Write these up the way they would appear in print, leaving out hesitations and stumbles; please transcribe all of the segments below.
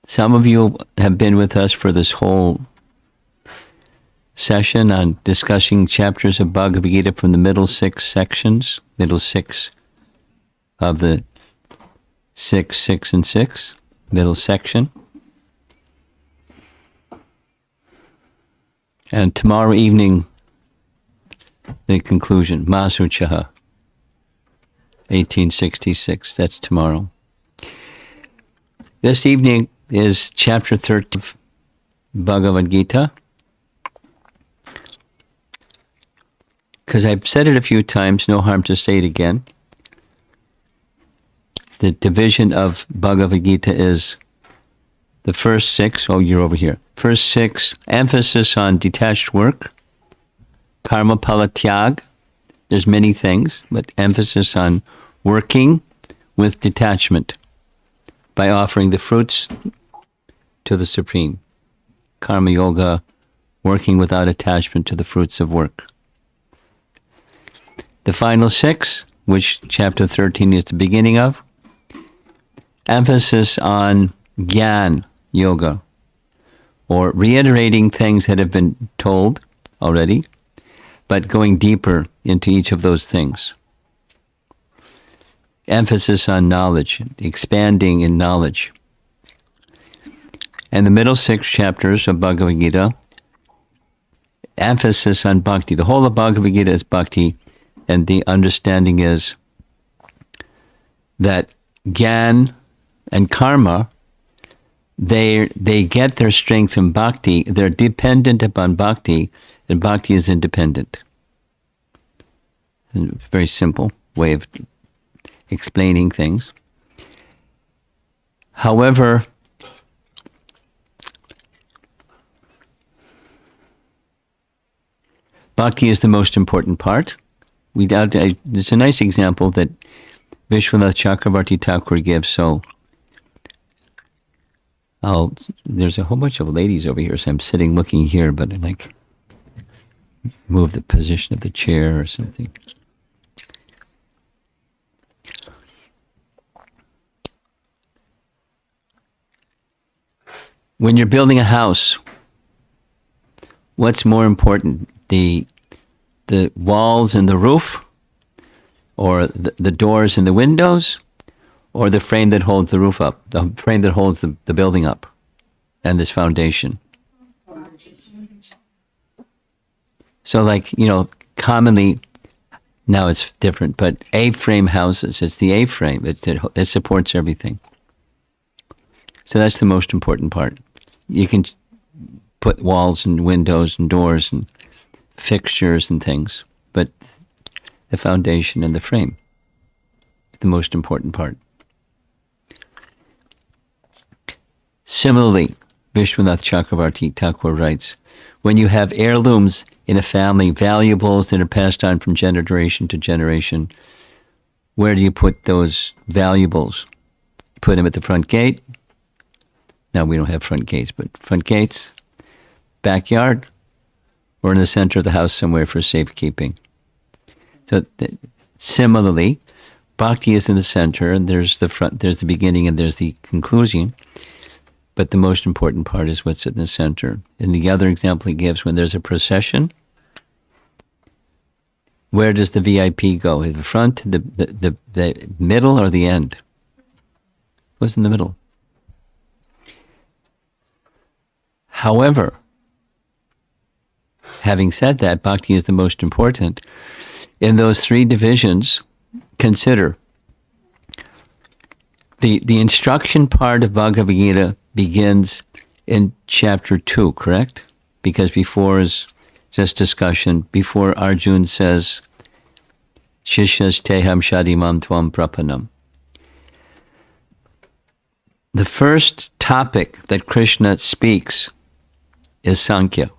Some of you have been with us for this whole session on discussing chapters of Bhagavad Gita from the middle six of the 6, 6, and 6, middle section. And tomorrow evening, the conclusion, Masuchaha, 1866, that's tomorrow. This evening is chapter 13 of Bhagavad Gita. Because I've said it a few times, no harm to say it again. The division of Bhagavad Gita is the first 6, you're over here. First 6, emphasis on detached work, karma pala tyag. There's many things, but emphasis on working with detachment by offering the fruits to the Supreme. Karma yoga, working without attachment to the fruits of work. The final 6, which chapter 13 is the beginning of, emphasis on Gyan yoga, or reiterating things that have been told already, but going deeper into each of those things. Emphasis on knowledge, expanding in knowledge. And the middle 6 chapters of Bhagavad Gita, emphasis on bhakti. The whole of Bhagavad Gita is bhakti, and the understanding is that Gyan and karma, they get their strength from bhakti. They're dependent upon bhakti, and bhakti is independent. A very simple way of explaining things. However, bhakti is the most important part. There's a nice example that Vishwanath Chakravarti Thakur gives. So there's a whole bunch of ladies over here, so I'm sitting looking here, but I move the position of the chair or something. When you're building a house, what's more important, the walls and the roof, or the doors and the windows, or the frame that holds the roof up, the frame that holds the building up, and this foundation? So commonly, now it's different, but A-frame houses, it's the A-frame, it supports everything. So that's the most important part. You can put walls and windows and doors and fixtures and things, but the foundation and the frame is the most important part. Similarly, Vishwanath Chakravarti Thakur writes, when you have heirlooms in a family, valuables that are passed on from generation to generation, where do you put those valuables? You put them at the front gate. Now we don't have front gates, but front gates, backyard, or in the center of the house somewhere for safekeeping. So similarly, bhakti is in the center, and there's the front, there's the beginning, and there's the conclusion. But the most important part is what's in the center. And the other example he gives, when there's a procession, where does the VIP go? The front, the middle, or the end? What's in the middle? However, having said that, bhakti is the most important. In those 3 divisions, consider the instruction part of Bhagavad Gita begins in chapter 2, correct? Because before is just discussion. Before Arjun says, Shishas teham shadimam tvam prapanam. The first topic that Krishna speaks is Sankya.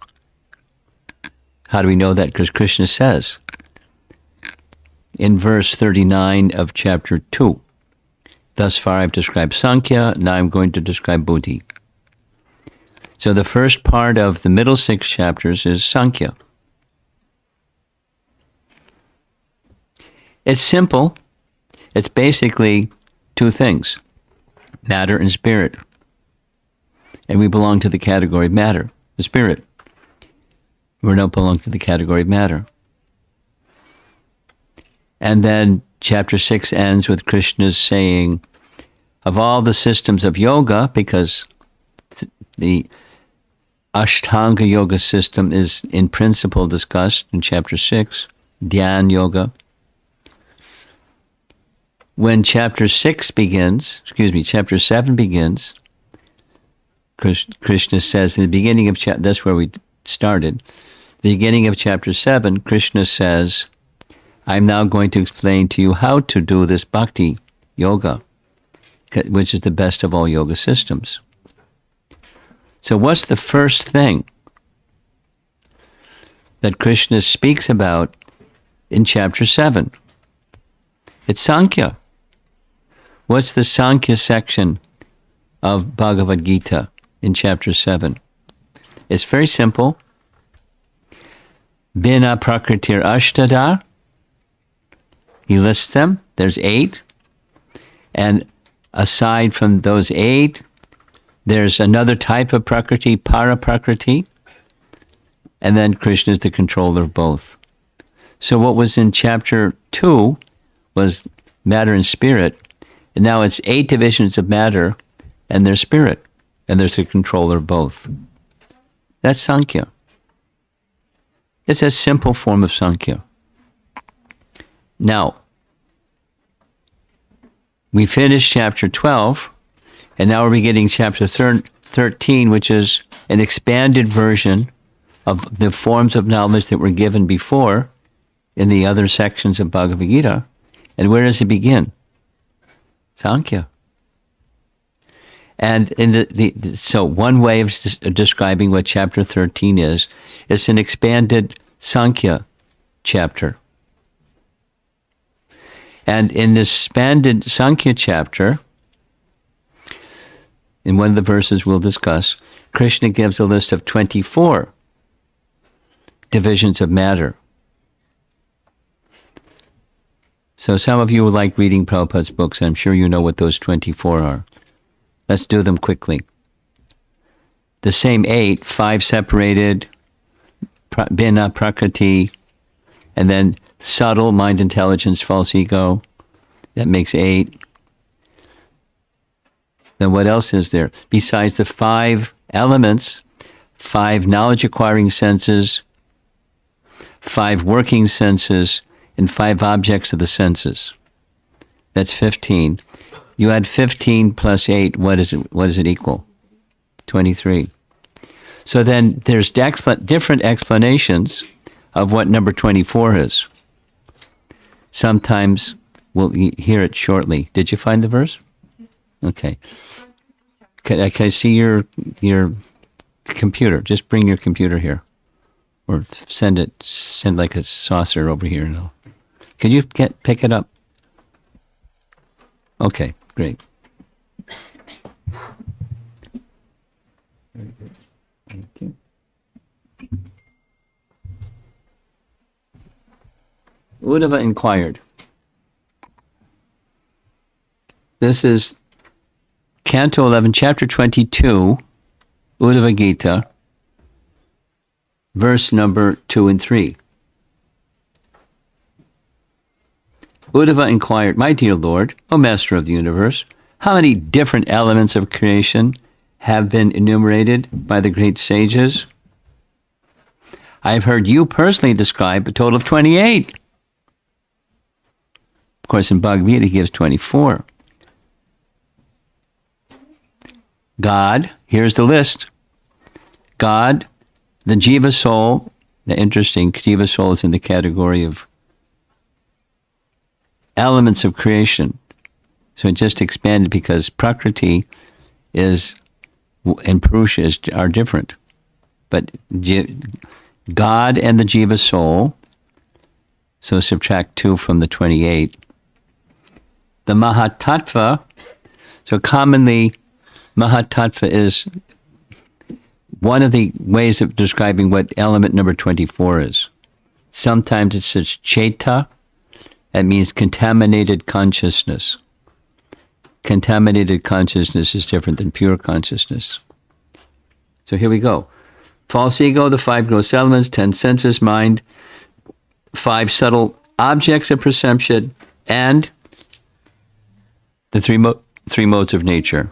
How do we know that? Because Krishna says in verse 39 of chapter 2, thus far I've described Sankya, now I'm going to describe Buddhi. So the first part of the middle 6 chapters is Sankya. It's simple. It's basically 2 things, matter and spirit. And we belong to the category of matter, the spirit. We don't belong to the category of matter. And then chapter 6 ends with Krishna's saying, of all the systems of yoga, because the Ashtanga yoga system is in principle discussed in chapter 6, Dhyan yoga. When chapter 7 begins, Krishna says in the beginning of chapter, that's where we started, the beginning of chapter 7, Krishna says, I'm now going to explain to you how to do this bhakti yoga, which is the best of all yoga systems. So what's the first thing that Krishna speaks about in chapter 7? It's Sankya. What's the Sankya section of Bhagavad Gita in chapter 7? It's very simple. Bina prakritir ashtada. He lists them. There's 8. And aside from those 8, there's another type of prakriti, para prakriti. And then Krishna is the controller of both. So what was in chapter 2 was matter and spirit. And now it's 8 divisions of matter and their spirit. And there's a controller of both. That's Sankya. It's a simple form of Sankya. Now, we finished chapter 12, and now we're beginning chapter 13, which is an expanded version of the forms of knowledge that were given before in the other sections of Bhagavad Gita. And where does it begin? Sankya. And in so one way of describing what chapter 13 is, it's an expanded Sankya chapter. And in this expanded Sankya chapter, in one of the verses we'll discuss, Krishna gives a list of 24 divisions of matter. So some of you will like reading Prabhupada's books, and I'm sure you know what those 24 are. Let's do them quickly. The same 8, 5 separated, Bina, Prakriti, and then subtle, mind, intelligence, false ego. That makes 8. Then what else is there? Besides the 5 elements, 5 knowledge-acquiring senses, 5 working senses, and 5 objects of the senses. That's 15. You add 15 plus 8, what does it equal? 23. So then there's different explanations of what number 24 is. Sometimes we'll hear it shortly. Did you find the verse? Okay. Can I see your computer? Just bring your computer here. Or send like a saucer over here. Could you pick it up? Okay, great. Very good. Thank you. Uddhava inquired. This is Canto 11, Chapter 22, Uddhava Gita, verse number 2 and 3. Uddhava inquired, My dear Lord, O Master of the Universe, how many different elements of creation have been enumerated by the great sages? I've heard you personally describe a total of 28. Of course, in Bhagavad Gita, he gives 24. God, here's the list. God, the Jiva soul, interesting, Jiva soul is in the category of elements of creation. So it just expanded because Prakriti and Purusha are different. But God and the Jiva soul, so subtract 2 from the 28. The Mahatattva, so commonly Mahatattva is one of the ways of describing what element number 24 is. Sometimes it says Cheta, that means contaminated consciousness. Contaminated consciousness is different than pure consciousness. So here we go. False ego, the 5 gross elements, 10 senses, mind, 5 subtle objects of perception, and the three modes of nature.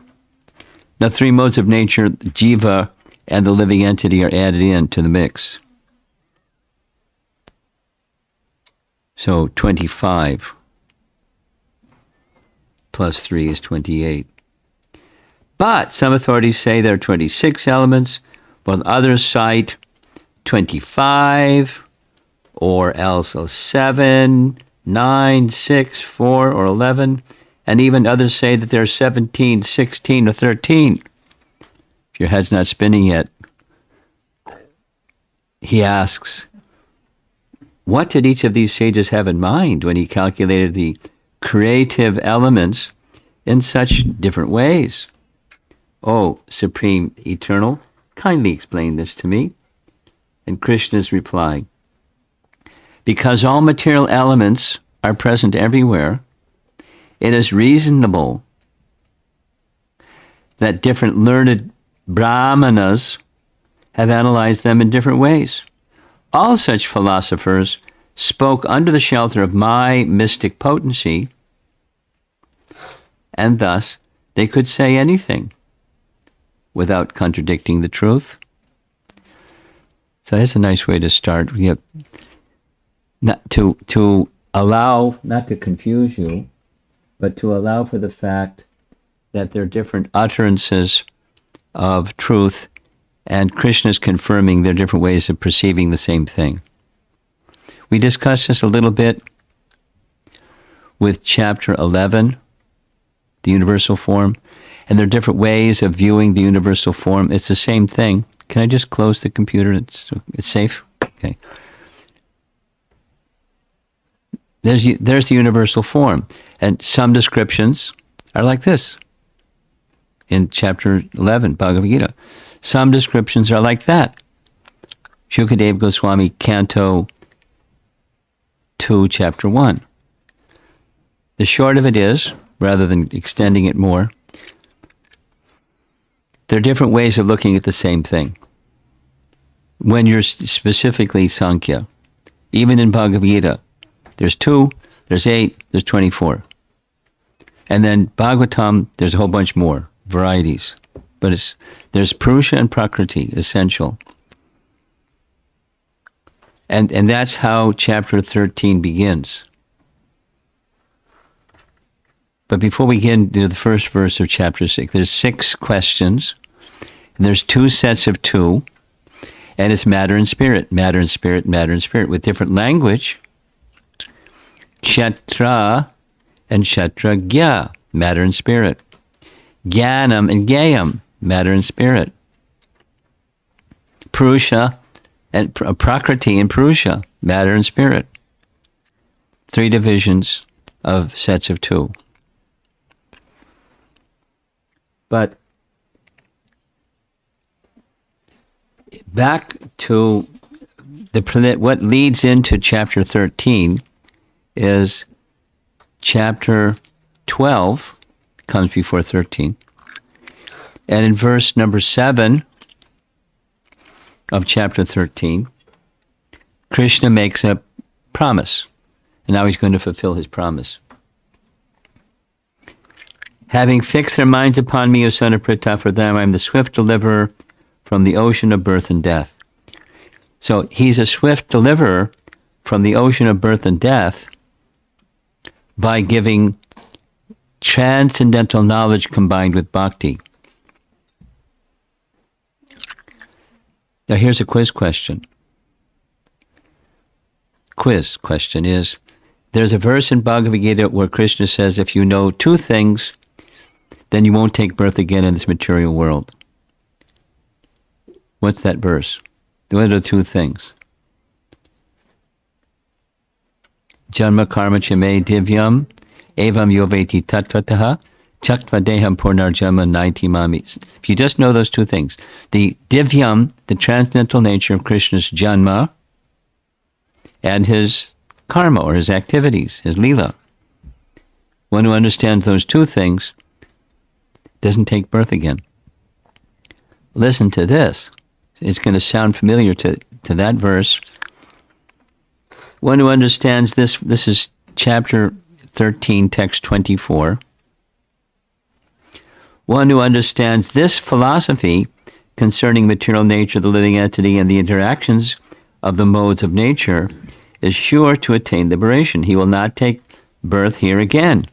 Now, 3 modes of nature, jiva and the living entity, are added into the mix. So 25 plus 3 is 28. But some authorities say there are 26 elements, while others cite 25, or else 7, 9, 6, 4, or 11. And even others say that there are 17, 16, or 13. If your head's not spinning yet, he asks, what did each of these sages have in mind when he calculated the creative elements in such different ways? Oh, Supreme Eternal, kindly explain this to me. And Krishna's reply, because all material elements are present everywhere, it is reasonable that different learned brahmanas have analyzed them in different ways. All such philosophers spoke under the shelter of my mystic potency, and thus they could say anything without contradicting the truth. So that's a nice way to start. We have not to allow, not to confuse you, but to allow for the fact that there are different utterances of truth, and Krishna is confirming there are different ways of perceiving the same thing. We discussed this a little bit with chapter 11, the universal form, and there are different ways of viewing the universal form. It's the same thing. Can I just close the computer? It's safe? Okay. There's the universal form. And some descriptions are like this in chapter 11, Bhagavad Gita. Some descriptions are like that. Shukadeva Goswami, Canto 2, Chapter 1. The short of it is, rather than extending it more, there are different ways of looking at the same thing. When you're specifically Sankya, even in Bhagavad Gita, there's 2, there's 8, there's 24. And then Bhagavatam, there's a whole bunch more, varieties. But there's Purusha and Prakriti, essential. And that's how chapter 13 begins. But before we get into the first verse of chapter 6, there's 6 questions, and there's 2 sets of 2, and it's matter and spirit, matter and spirit, matter and spirit, with different language. Kshetra and Kshetragya, matter and spirit. Jnanam and Gayam, matter and spirit. Purusha and Prakriti and Purusha, matter and spirit. 3 divisions of sets of 2. But back to what leads into chapter 13 is chapter 12 comes before 13. And in verse number 7 of chapter 13, Krishna makes a promise. And now he's going to fulfill his promise. Having fixed their minds upon me, O son of Pritha, for them I am the swift deliverer from the ocean of birth and death. So he's a swift deliverer from the ocean of birth and death by giving transcendental knowledge combined with bhakti. Now here's a quiz question. Quiz question is, there's a verse in Bhagavad Gita where Krishna says, if you know 2 things, then you won't take birth again in this material world. What's that verse? What are the 2 things? Janma karma chame divyam evam yoveti tattvataha chaktva deham purnarjama naiti mami. If you just know those 2 things, the divyam, the transcendental nature of Krishna's janma, and his karma, or his activities, his lila. One who understands those 2 things doesn't take birth again. listen to this. It's going to sound familiar to that verse. One who understands this is chapter 13, text 24. One who understands this philosophy concerning material nature, the living entity, and the interactions of the modes of nature is sure to attain liberation. He will not take birth here again,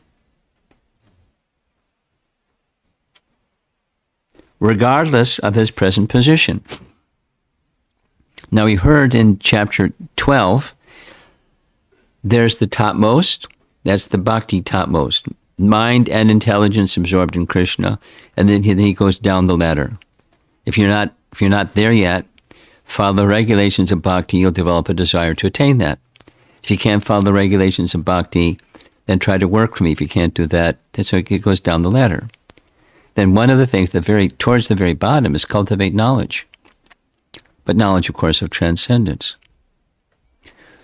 regardless of his present position. Now, we heard in chapter 12, there's the topmost, that's the Bhakti topmost, mind and intelligence absorbed in Krishna, and then he goes down the ladder. If you're not there yet, follow the regulations of Bhakti, you'll develop a desire to attain that. If you can't follow the regulations of Bhakti, then try to work for me. If you can't do that, then so it goes down the ladder. Then one of the things towards the very bottom is cultivate knowledge. But knowledge, of course, of transcendence.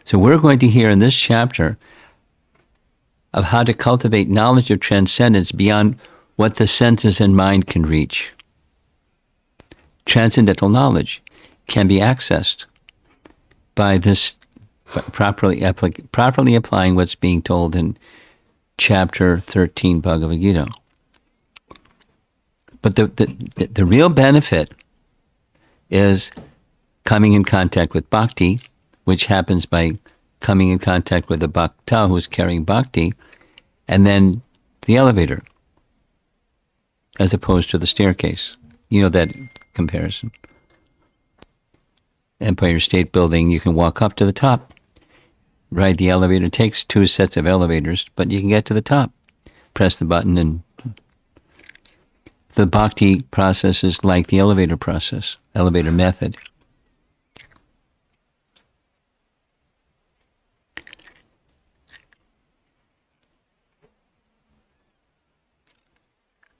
So we're going to hear in this chapter of how to cultivate knowledge of transcendence beyond what the senses and mind can reach. Transcendental knowledge can be accessed by this properly applying what's being told in chapter 13 Bhagavad Gita. But the real benefit is coming in contact with Bhakti, which happens by coming in contact with the Bhakta who's carrying Bhakti, and then the elevator, as opposed to the staircase. You know that comparison. Empire State Building, you can walk up to the top, ride the elevator. It takes 2 sets of elevators, but you can get to the top. Press the button, and the Bhakti process is like the elevator process, elevator method.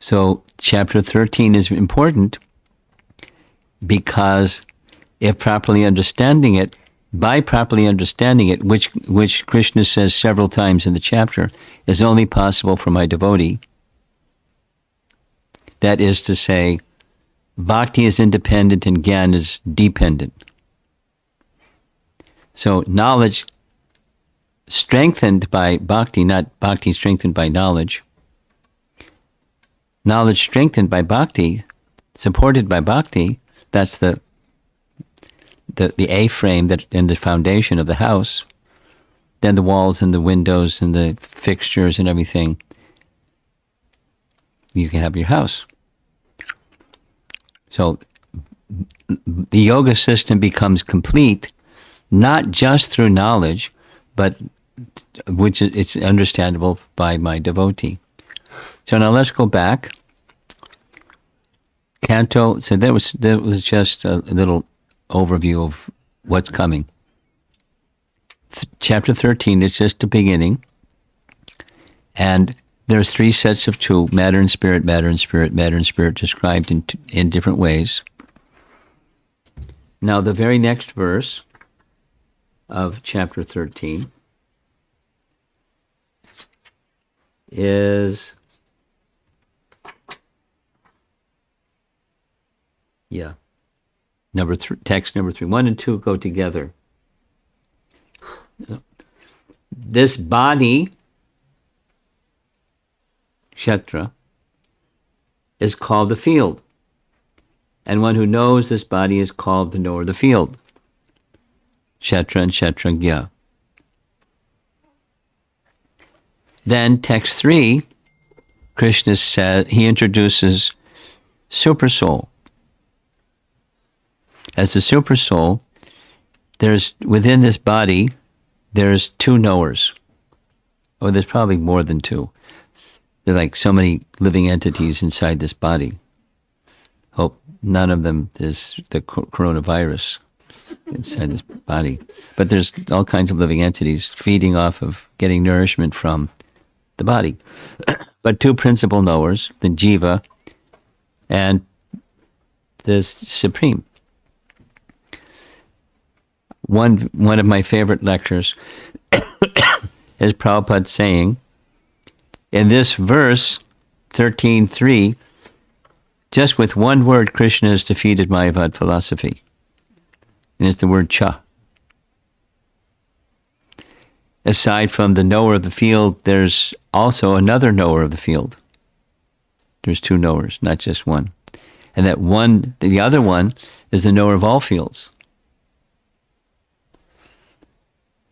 So chapter 13 is important because by properly understanding it, which Krishna says several times in the chapter, is only possible for my devotee. That is to say, Bhakti is independent and Gyan is dependent. So knowledge strengthened by Bhakti, not Bhakti strengthened by knowledge. Knowledge strengthened by Bhakti, supported by Bhakti, that's the A-frame that in the foundation of the house. Then the walls and the windows and the fixtures and everything. You can have your house. So the yoga system becomes complete, not just through knowledge, but which it's understandable by my devotee. So now let's go back. Canto. So that was just a little overview of what's coming. Chapter 13 is just the beginning, and there's 3 sets of 2: matter and spirit, matter and spirit, matter and spirit, described in different ways. Now the very next verse of chapter 13 is text number 3. 1 and 2 go together. This body, kshetra, is called the field, and one who knows this body is called the knower of the field. Kshetra and kshetragya. Then text 3, Krishna says, he introduces Supersoul. As the Supersoul, there's within this body, there's 2 knowers. Or there's probably more than 2. There are like so many living entities inside this body. Hope none of them is the coronavirus inside this body. But there's all kinds of living entities feeding off of getting nourishment from the body. But 2 principal knowers, the jiva and the supreme. One of my favorite lectures is Prabhupada saying, in this verse, 13.3, Just with one word, Krishna has defeated Mayavad philosophy. And it's the word cha. Aside from the knower of the field, there's also another knower of the field. There's two knowers, not just one. And that one, the other one, is the knower of all fields.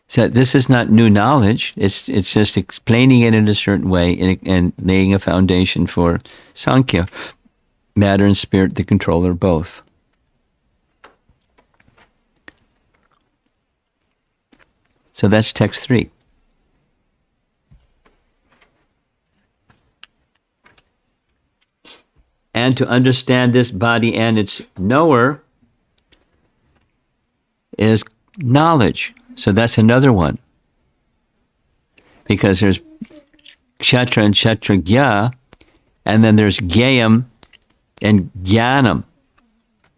So this is not new knowledge. It's just explaining it in a certain way and laying a foundation for Sankya, matter and spirit, the controller, both. So that's text 3. And to understand this body and its knower is knowledge. So that's another one. Because there's kshetra and kshetragya, and then there's gyayam and jnanam,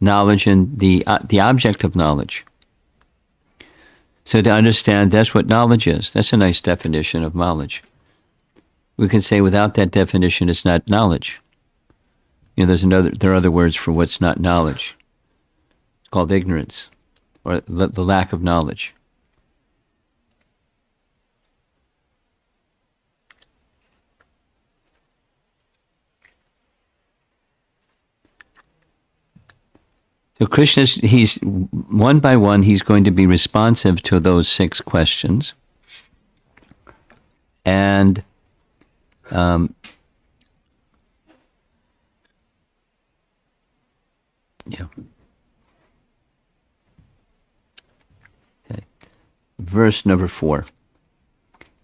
knowledge and the object of knowledge. So to understand, that's what knowledge is. That's a nice definition of knowledge. We can say without that definition, it's not knowledge. You know, there are other words for what's not knowledge. It's called ignorance, or the lack of knowledge. So Krishna, he's one by one, he's going to be responsive to those 6 questions. And yeah. Okay. Verse number 4.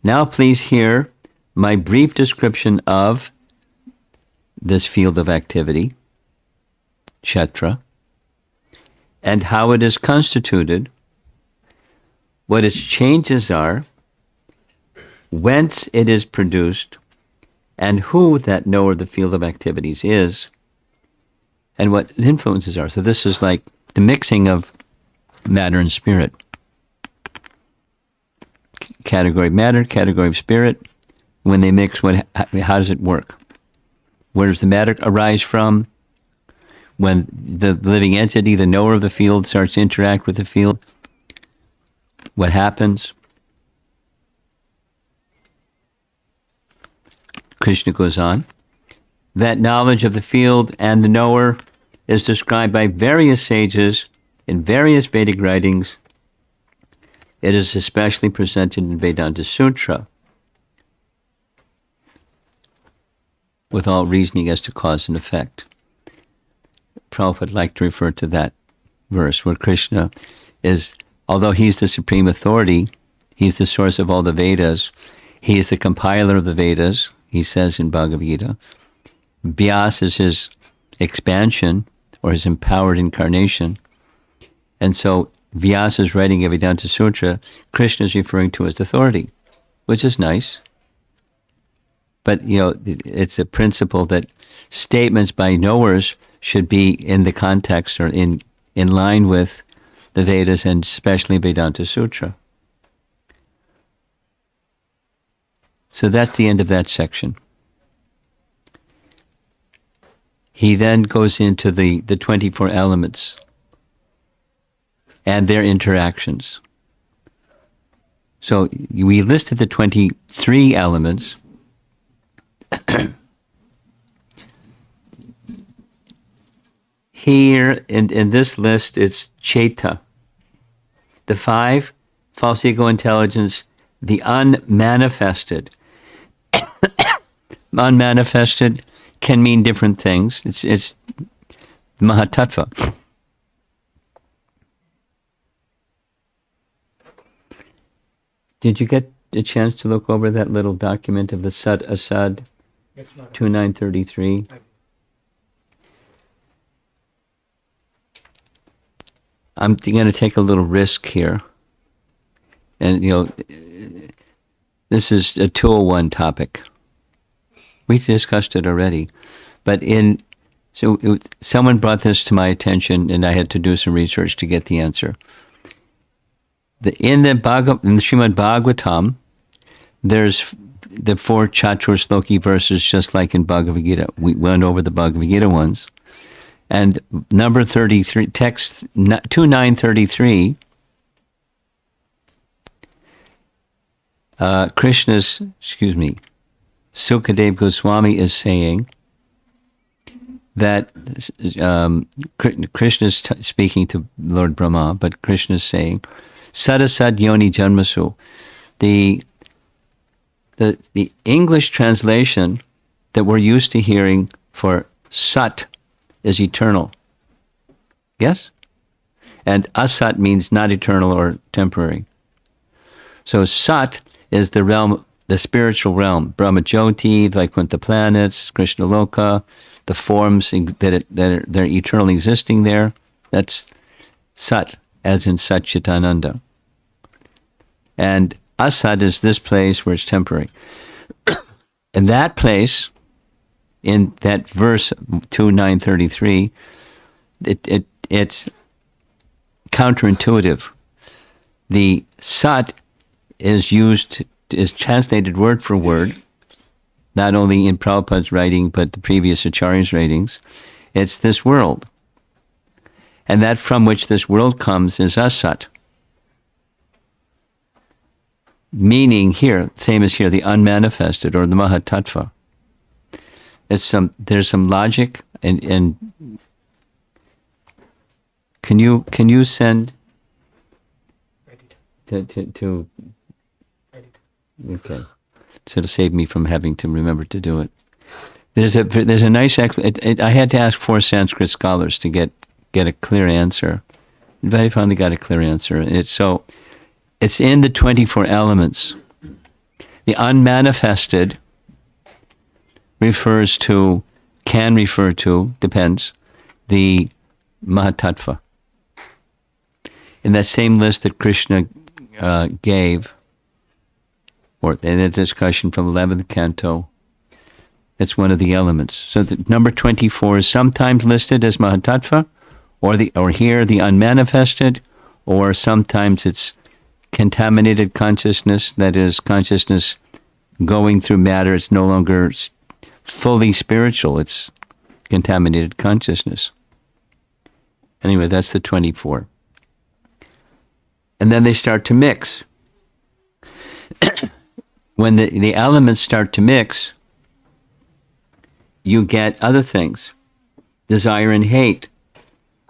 Now please hear my brief description of this field of activity, kshetra, and how it is constituted, what its changes are, whence it is produced, and who that knower of the field of activities is, and what influences are. So this is like the mixing of matter and spirit. Category of matter, category of spirit. When they mix, how does it work? Where does the matter arise from? When the living entity, the knower of the field, starts to interact with the field, what happens? Krishna goes on. That knowledge of the field and the knower is described by various sages in various Vedic writings. It is especially presented in Vedanta Sutra, with all reasoning as to cause and effect. Prabhupada would like to refer to that verse where Krishna is, although he's the supreme authority, he's the source of all the Vedas, he is the compiler of the Vedas, he says in Bhagavad Gita. Vyas is his expansion or his empowered incarnation. And so Vyasa is writing a Vedanta Sutra, Krishna is referring to as authority, which is nice. But, you know, it's a principle that statements by knowers should be in the context or in line with the Vedas and especially Vedanta Sutra. So that's the end of that section. He then goes into the 24 elements and their interactions. So we listed the 23 elements. Here in this list, it's Cheta. The 5, false ego intelligence, the unmanifested. Unmanifested can mean different things. It's Mahatattva. Did you get a chance to look over that little document of Asad 2933? I'm going to take a little risk here. And, you know, this is a 201 topic. We discussed it already. But someone brought this to my attention, and I had to do some research to get the answer. In the Srimad Bhagavatam, there's the 4 Chatur Sloki verses, just like in Bhagavad Gita. We went over the Bhagavad Gita ones. And number 33, text 2933, Sukadev Goswami is saying that Krishna is speaking to Lord Brahma, but Krishna is saying, Sadasad Yoni Janmasu. The English translation that we're used to hearing for Sat is eternal. Yes? And Asat means not eternal or temporary. So Sat is the realm, the spiritual realm. Brahmajyoti, Vaikuntha planets, Krishna Loka, the forms that are eternally existing there. That's Sat, as in Satchitananda. And Asat is this place where it's temporary. In that place, in that verse 2933, it's counterintuitive. The Sat is translated word for word, not only in Prabhupada's writing, but the previous Acharya's writings. It's this world. And that from which this world comes is Asat. Meaning here, same as here, the unmanifested or the Mahatattva. There's some logic and can you send to okay, so to save me from having to remember to do it. There's a nice I had to ask 4 Sanskrit scholars to get a clear answer. But I finally got a clear answer. It's in the 24 elements. The unmanifested can refer to, depends, the Mahatattva. In that same list that Krishna gave, or in a discussion from 11th canto, it's one of the elements. So the number 24 is sometimes listed as Mahatattva, or here the unmanifested, or sometimes it's contaminated consciousness, that is consciousness going through matter. It's no longer fully spiritual, it's contaminated consciousness. Anyway, that's the 24. And then they start to mix. When the elements start to mix, you get other things. Desire and hate,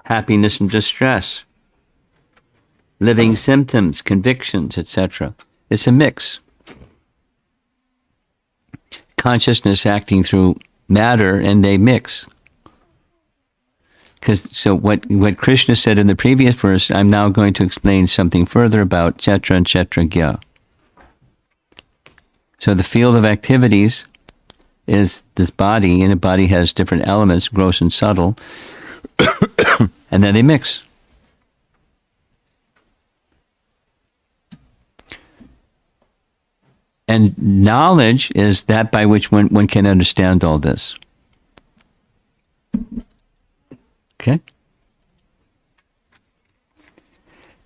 happiness and distress, living symptoms, convictions, etc. It's a mix. Consciousness acting through matter, and they mix. So what Krishna said in the previous verse, I'm now going to explain something further about Kshetra and Kshetragya. So the field of activities is this body, and the body has different elements, gross and subtle, and then they mix. And knowledge is that by which one can understand all this. Okay?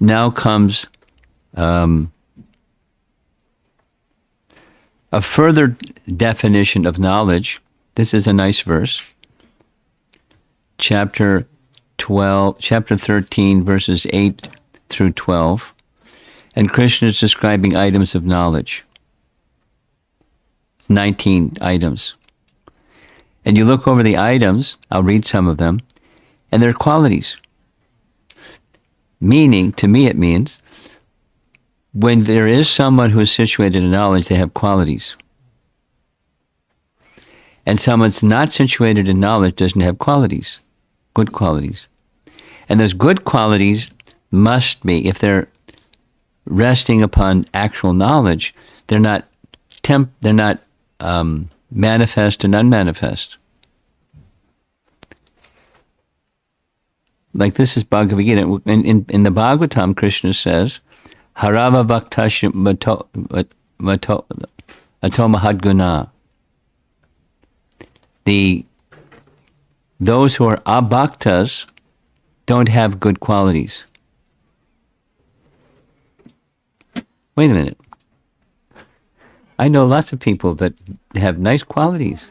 Now comes a further definition of knowledge. This is a nice verse. Chapter 13, verses 8 through 12. And Krishna is describing items of knowledge. 19 items. And you look over the items, I'll read some of them, and they're qualities. Meaning, to me it means, when there is someone who is situated in knowledge, they have qualities. And someone's not situated in knowledge doesn't have qualities, good qualities. And those good qualities must be, if they're resting upon actual knowledge, they're not manifest and unmanifest. Like this is Bhagavad Gita. In the Bhagavatam, Krishna says, Harava Bhaktash Atomahadguna. Those who are abhaktas don't have good qualities. Wait a minute. I know lots of people that have nice qualities.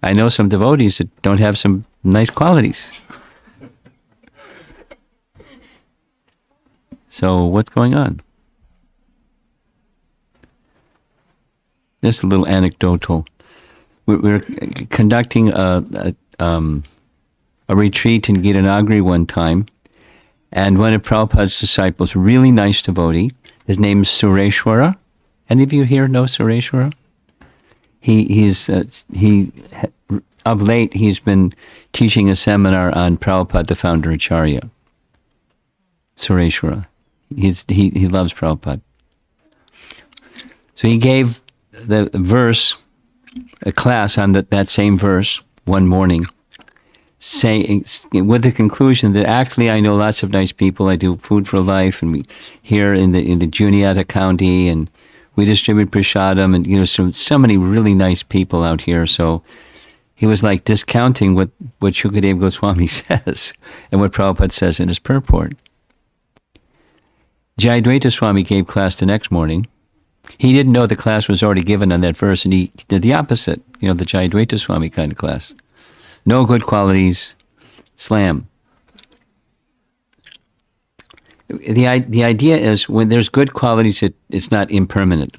I know some devotees that don't have some nice qualities. So what's going on? Just a little anecdotal. We're conducting a retreat in Gitanagari one time, and one of Prabhupada's disciples, really nice devotee, his name is Sureshwara. Any of you here know Sureshwara? Of late he's been teaching a seminar on Prabhupada, the founder Acharya. Sureshwara. He loves Prabhupada. So he gave the verse, a class on that same verse one morning, saying, with the conclusion that actually I know lots of nice people. I do Food for Life, and we here in the Juniata County, and we distribute prasadam, and so many really nice people out here. So he was like discounting what Shukadeva Goswami says and what Prabhupada says in his purport. Jayadvaita Swami gave class the next morning. He didn't know the class was already given on that verse, and he did the opposite, the Jayadvaita Swami kind of class. No good qualities, slam. The idea is when there's good qualities, it's not impermanent.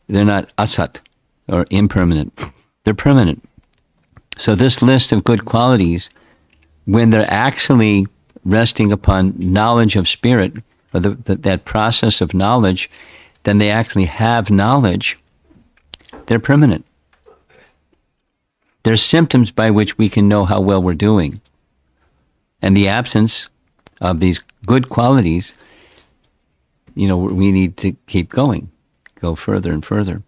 They're not asat or impermanent. They're permanent. So this list of good qualities, when they're actually resting upon knowledge of spirit, or that process of knowledge, then they actually have knowledge. They're permanent. They're symptoms by which we can know how well we're doing. And the absence of these good qualities, we need to keep going, go further and further.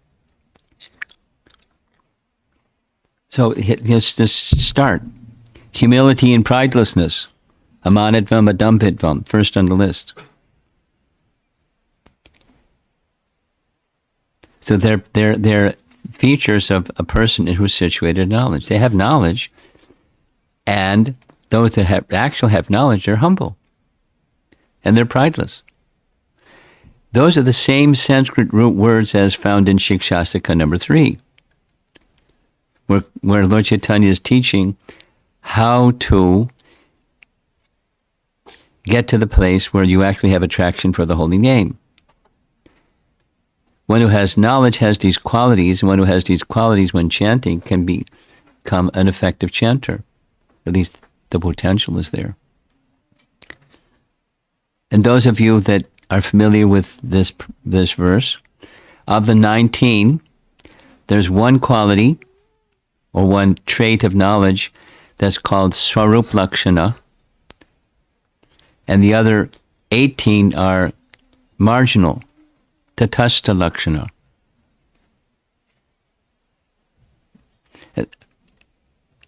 So let's just start. Humility and pridelessness. Amanatvam, adambhitvam, first on the list. So they're features of a person who's situated in knowledge. They have knowledge, and those that actually have knowledge, they're humble. And they're prideless. Those are the same Sanskrit root words as found in Shikshastika number 3, where Lord Chaitanya is teaching how to get to the place where you actually have attraction for the holy name. One who has knowledge has these qualities, and one who has these qualities when chanting can become an effective chanter. At least the potential is there. And those of you that are familiar with this verse, of the 19, there's one quality or one trait of knowledge that's called Swarup Lakshana, and the other 18 are marginal, Tatastha Lakshana.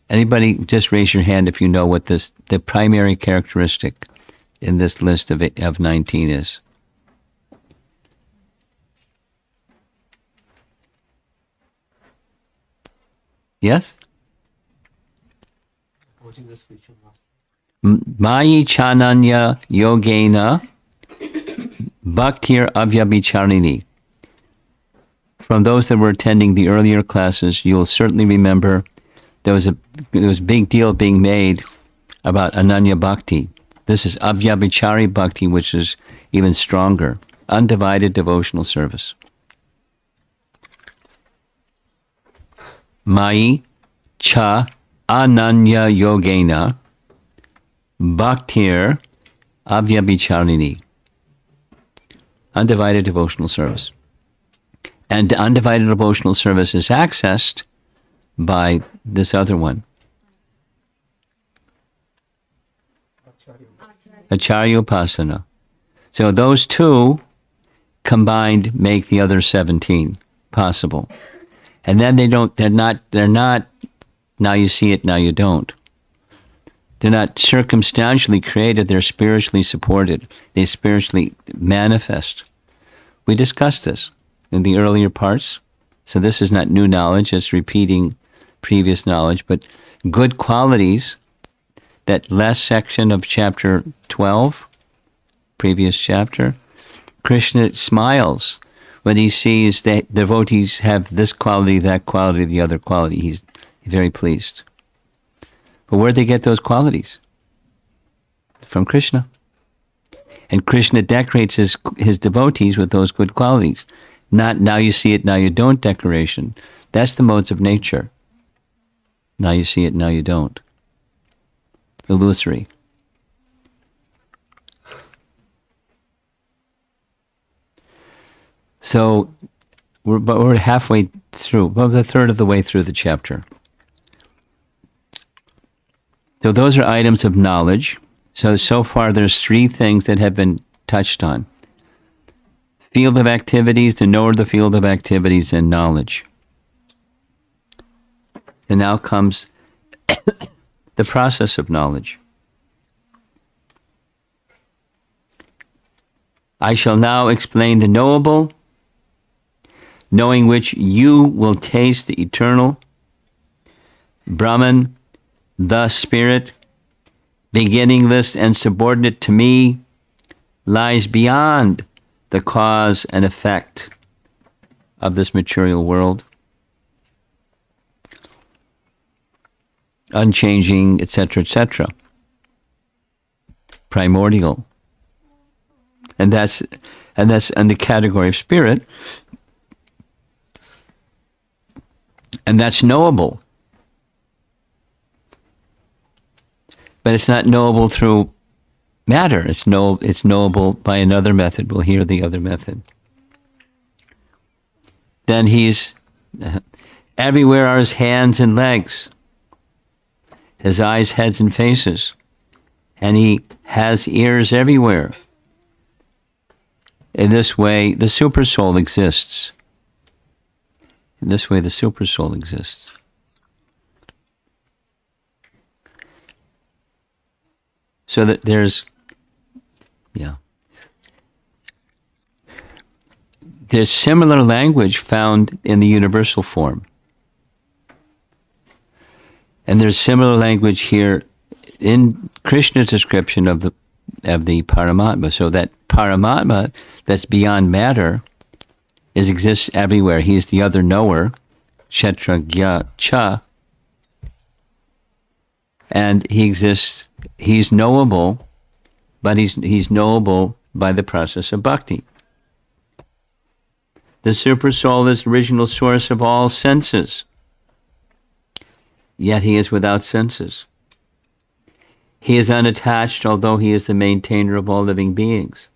Anybody, just raise your hand if you know what the primary characteristic in this list of 19 is. Yes? Mayi chananya yogena bhaktir avyabhicharini. From those that were attending the earlier classes, you'll certainly remember there was a big deal being made about Ananya Bhakti. This is Avyabhichari Bhakti, which is even stronger. Undivided devotional service. Mai cha ananya yogena bhaktir avyabhicharini. Undivided devotional service. And undivided devotional service is accessed by this other one. Acharya Upasana. So those two combined make the other 17 possible. And then they're not, now you see it, now you don't. They're not circumstantially created, they're spiritually supported. They spiritually manifest. We discussed this in the earlier parts. So this is not new knowledge, it's repeating previous knowledge, but good qualities, that last section of chapter 12, previous chapter, Krishna smiles when he sees that devotees have this quality, that quality, the other quality. He's very pleased. But where'd they get those qualities? From Krishna. And Krishna decorates his devotees with those good qualities. Not now you see it, now you don't decoration. That's the modes of nature. Now you see it, now you don't. Illusory. So, we're halfway through, about a third of the way through the chapter. So those are items of knowledge. So far there's three things that have been touched on. Field of activities, the knower of the field of activities, and knowledge. And now comes the process of knowledge. I shall now explain the knowable, knowing which you will taste the eternal. Brahman, the spirit, beginningless and subordinate to me, lies beyond the cause and effect of this material world. Unchanging, etc., etc. Primordial. And that's in the category of spirit. And that's knowable. But it's not knowable through matter. It's knowable by another method. We'll hear the other method. Then he's everywhere are his hands and legs, his eyes, heads, and faces, and he has ears everywhere. In this way, the supersoul exists. In this way, the supersoul exists. So that there's similar language found in the universal form. And there's similar language here in Krishna's description of the Paramatma. So that Paramatma that's beyond matter exists everywhere. He's the other knower, Kshetragya Cha. And he exists, he's knowable, but he's knowable by the process of bhakti. The supersoul is the original source of all senses, yet he is without senses. He is unattached, although he is the maintainer of all living beings.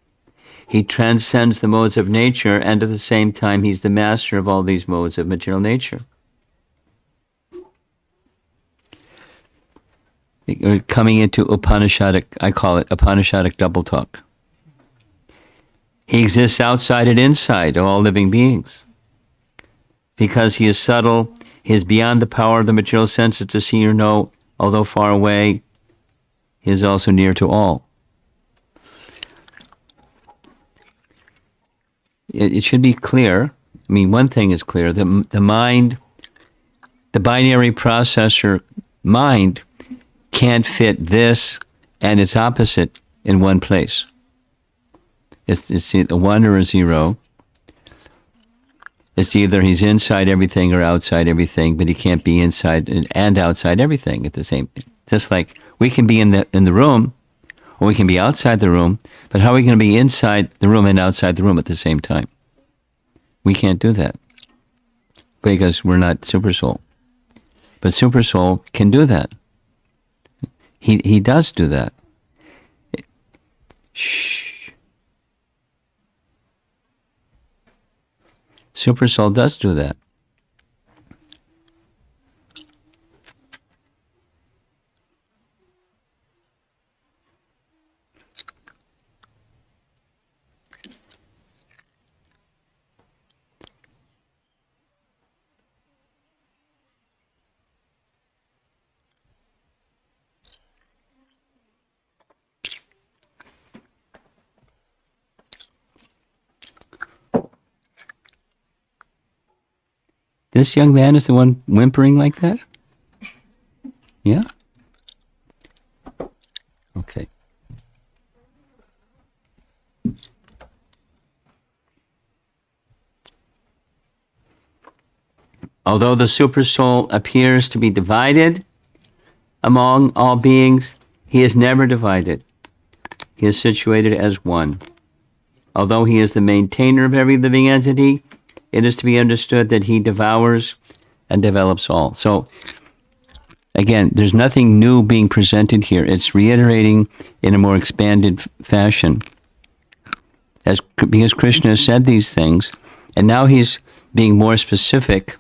He transcends the modes of nature, and at the same time he's the master of all these modes of material nature. We're coming into Upanishadic, I call it Upanishadic double talk. He exists outside and inside of all living beings. Because he is subtle, he is beyond the power of the material senses to see or know, although far away, he is also near to all. It should be clear. I mean, one thing is clear. The mind, the binary processor mind, can't fit this and its opposite in one place. It's a 1 or a 0. It's either he's inside everything or outside everything, but he can't be inside and outside everything at the same time. Just like we can be in the room, or we can be outside the room, but how are we going to be inside the room and outside the room at the same time? We can't do that because we're not Supersoul. But Supersoul can do that. He does do that. Shh. Supersoul does do that. This young man is the one whimpering like that? Yeah? Okay. Although the Supersoul appears to be divided among all beings, he is never divided. He is situated as one. Although he is the maintainer of every living entity, it is to be understood that he devours and develops all. So, again, there's nothing new being presented here. It's reiterating in a more expanded fashion. Because Krishna has said these things, and now he's being more specific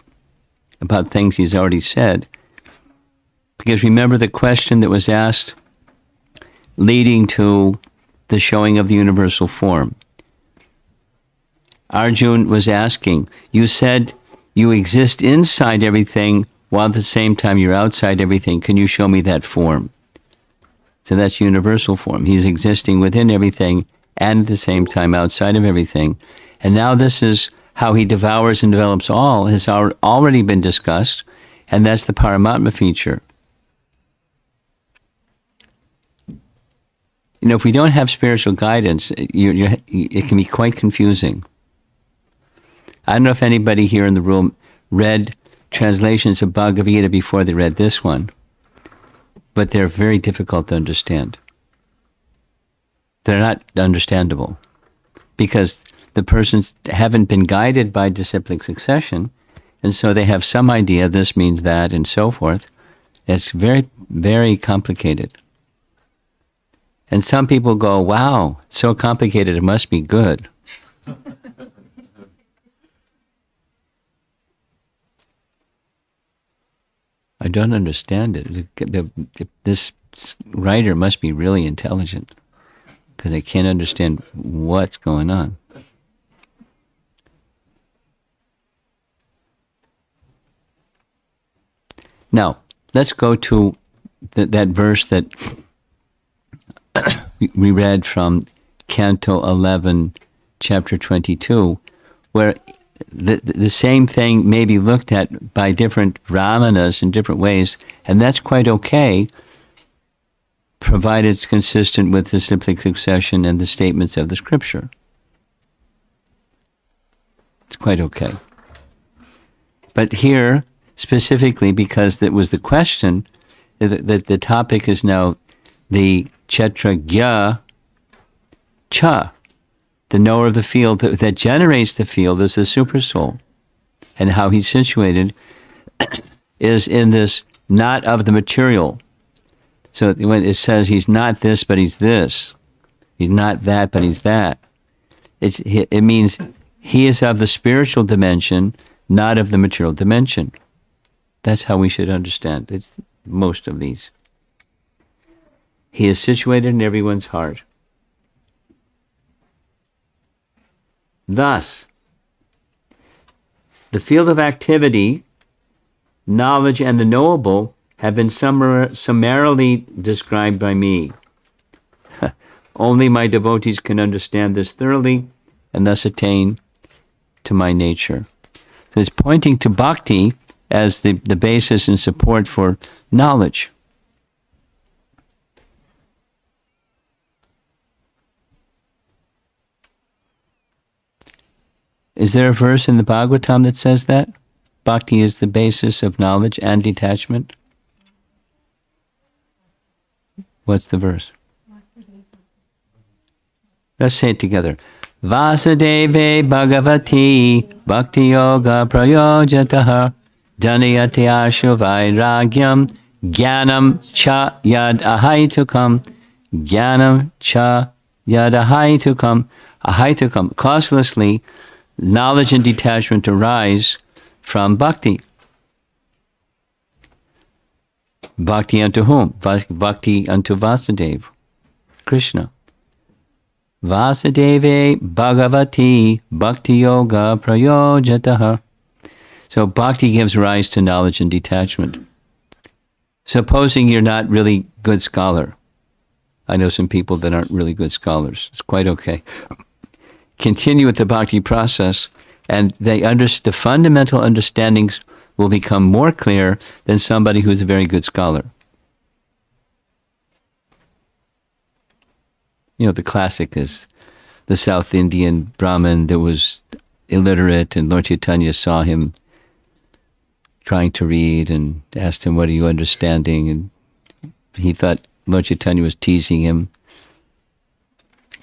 about things he's already said. Because remember the question that was asked leading to the showing of the universal form. Arjun was asking, you said you exist inside everything while at the same time you're outside everything. Can you show me that form? So that's universal form. He's existing within everything and at the same time outside of everything. And now this is how he devours and develops all has already been discussed, and that's the Paramatma feature. You know, if we don't have spiritual guidance, it can be quite confusing. I don't know if anybody here in the room read translations of Bhagavad Gita before they read this one, but they're very difficult to understand. They're not understandable because the persons haven't been guided by disciplic succession, and so they have some idea this means that and so forth. It's very, very complicated. And some people go, wow, so complicated, it must be good. I don't understand it. This writer must be really intelligent because I can't understand what's going on. Now, let's go to that verse that we read from Canto 11, Chapter 22, where the same thing may be looked at by different brahmanas in different ways, and that's quite okay, provided it's consistent with the disciplic succession and the statements of the scripture. It's quite okay. But here, specifically, because that was the question, that the topic is now the Kshetrajna Cha, the knower of the field that generates the field is the supersoul. And how he's situated is in this not of the material. So when it says he's not this, but he's this. He's not that, but he's that. It means he is of the spiritual dimension, not of the material dimension. That's how we should understand it, most of these. He is situated in everyone's heart. Thus, the field of activity, knowledge, and the knowable have been summarily described by me. Only my devotees can understand this thoroughly and thus attain to my nature. So it's pointing to bhakti as the basis and support for knowledge. Is there a verse in the Bhagavatam that says that? Bhakti is the basis of knowledge and detachment? What's the verse? Let's say it together. Vasudeve Bhagavati Bhakti Yoga Prayojataha Dhanayati Ashu Vairagyam Jnanam Cha Yad Ahaitukam Jnanam Cha Yad Ahaitukam Ahaitukam. Causelessly, knowledge and detachment arise from bhakti. Bhakti unto whom? Bhakti unto Vasudeva, Krishna. Vasudeve Bhagavati Bhakti Yoga Prayojataha. So bhakti gives rise to knowledge and detachment. Supposing you're not really good scholar. I know some people that aren't really good scholars. It's quite okay. Continue with the bhakti process, and the fundamental understandings will become more clear than somebody who's a very good scholar. You know, the classic is the South Indian Brahmin that was illiterate, and Lord Chaitanya saw him trying to read and asked him, "What are you understanding?" And he thought Lord Chaitanya was teasing him.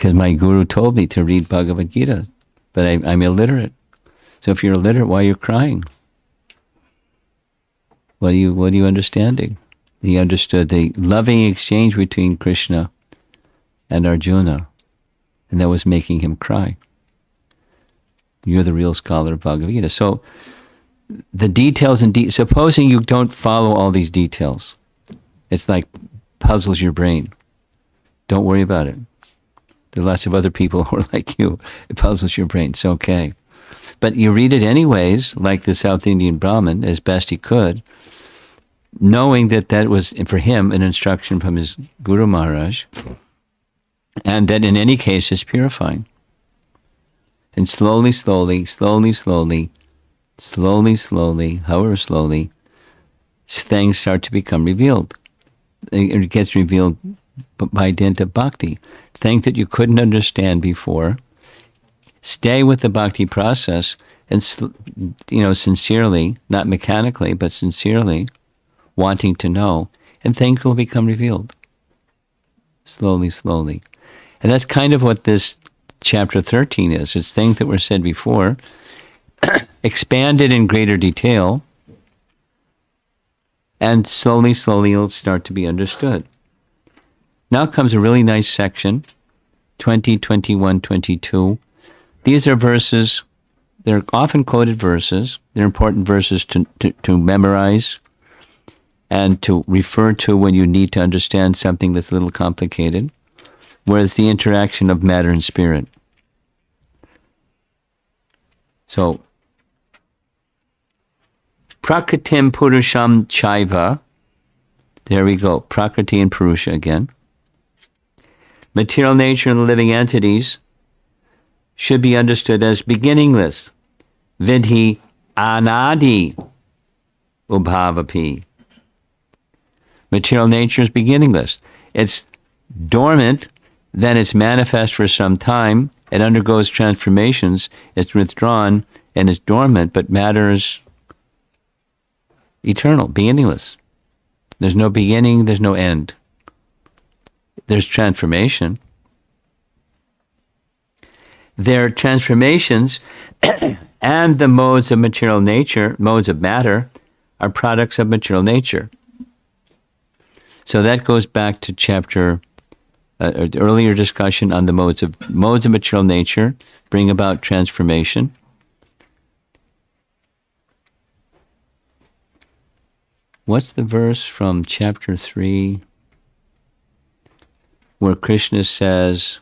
because my guru told me to read Bhagavad Gita, but I'm illiterate. So if you're illiterate, why are you crying? What are you understanding? He understood the loving exchange between Krishna and Arjuna, and that was making him cry. You're the real scholar of Bhagavad Gita. So the details and supposing you don't follow all these details, it's like puzzles your brain. Don't worry about it. There are lots of other people who are like you. It puzzles your brain. It's okay. But you read it anyways, like the South Indian Brahmin, as best he could, knowing that that was, for him, an instruction from his Guru Maharaj, and that in any case is purifying. And slowly, however slowly, things start to become revealed. It gets revealed by dint of bhakti. Things that you couldn't understand before. Stay with the bhakti process and, sincerely, not mechanically, but sincerely, wanting to know, and things will become revealed. Slowly. And that's kind of what this chapter 13 is. It's things that were said before, expanded in greater detail, and slowly it'll start to be understood. Now comes a really nice section, 20, 21, 22. These are verses, they're often quoted verses. They're important verses to memorize and to refer to when you need to understand something that's a little complicated, whereas the interaction of matter and spirit. So, Prakritim Purusham Chaiva, there we go, Prakriti and Purusha again. Material nature and living entities should be understood as beginningless. Vidhi anadi ubhavapi. Material nature is beginningless. It's dormant, then it's manifest for some time, it undergoes transformations, it's withdrawn, and it's dormant, but matter is eternal, beginningless. There's no beginning, there's no end. There's transformation. Their transformations and the modes of material nature, modes of matter, are products of material nature. So that goes back to chapter, earlier discussion on the modes of material nature bring about transformation. What's the verse from chapter 3 where Krishna says,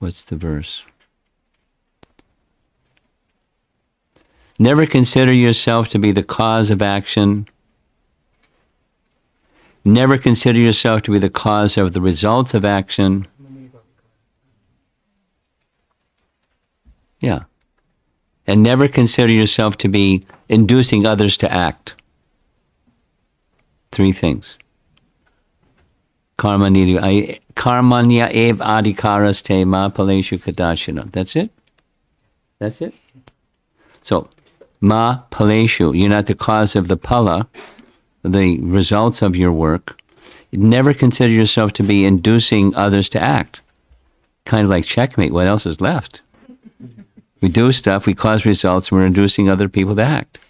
what's the verse? Never consider yourself to be the cause of action. Never consider yourself to be the cause of the results of action. Yeah. And never consider yourself to be inducing others to act. 3 things. Karmanya ev adhikaraste ma paleshu kadashina. That's it. So, ma paleshu, you're not the cause of the pala, the results of your work. Never consider yourself to be inducing others to act. Kind of like checkmate, what else is left? We do stuff, we cause results, and we're inducing other people to act.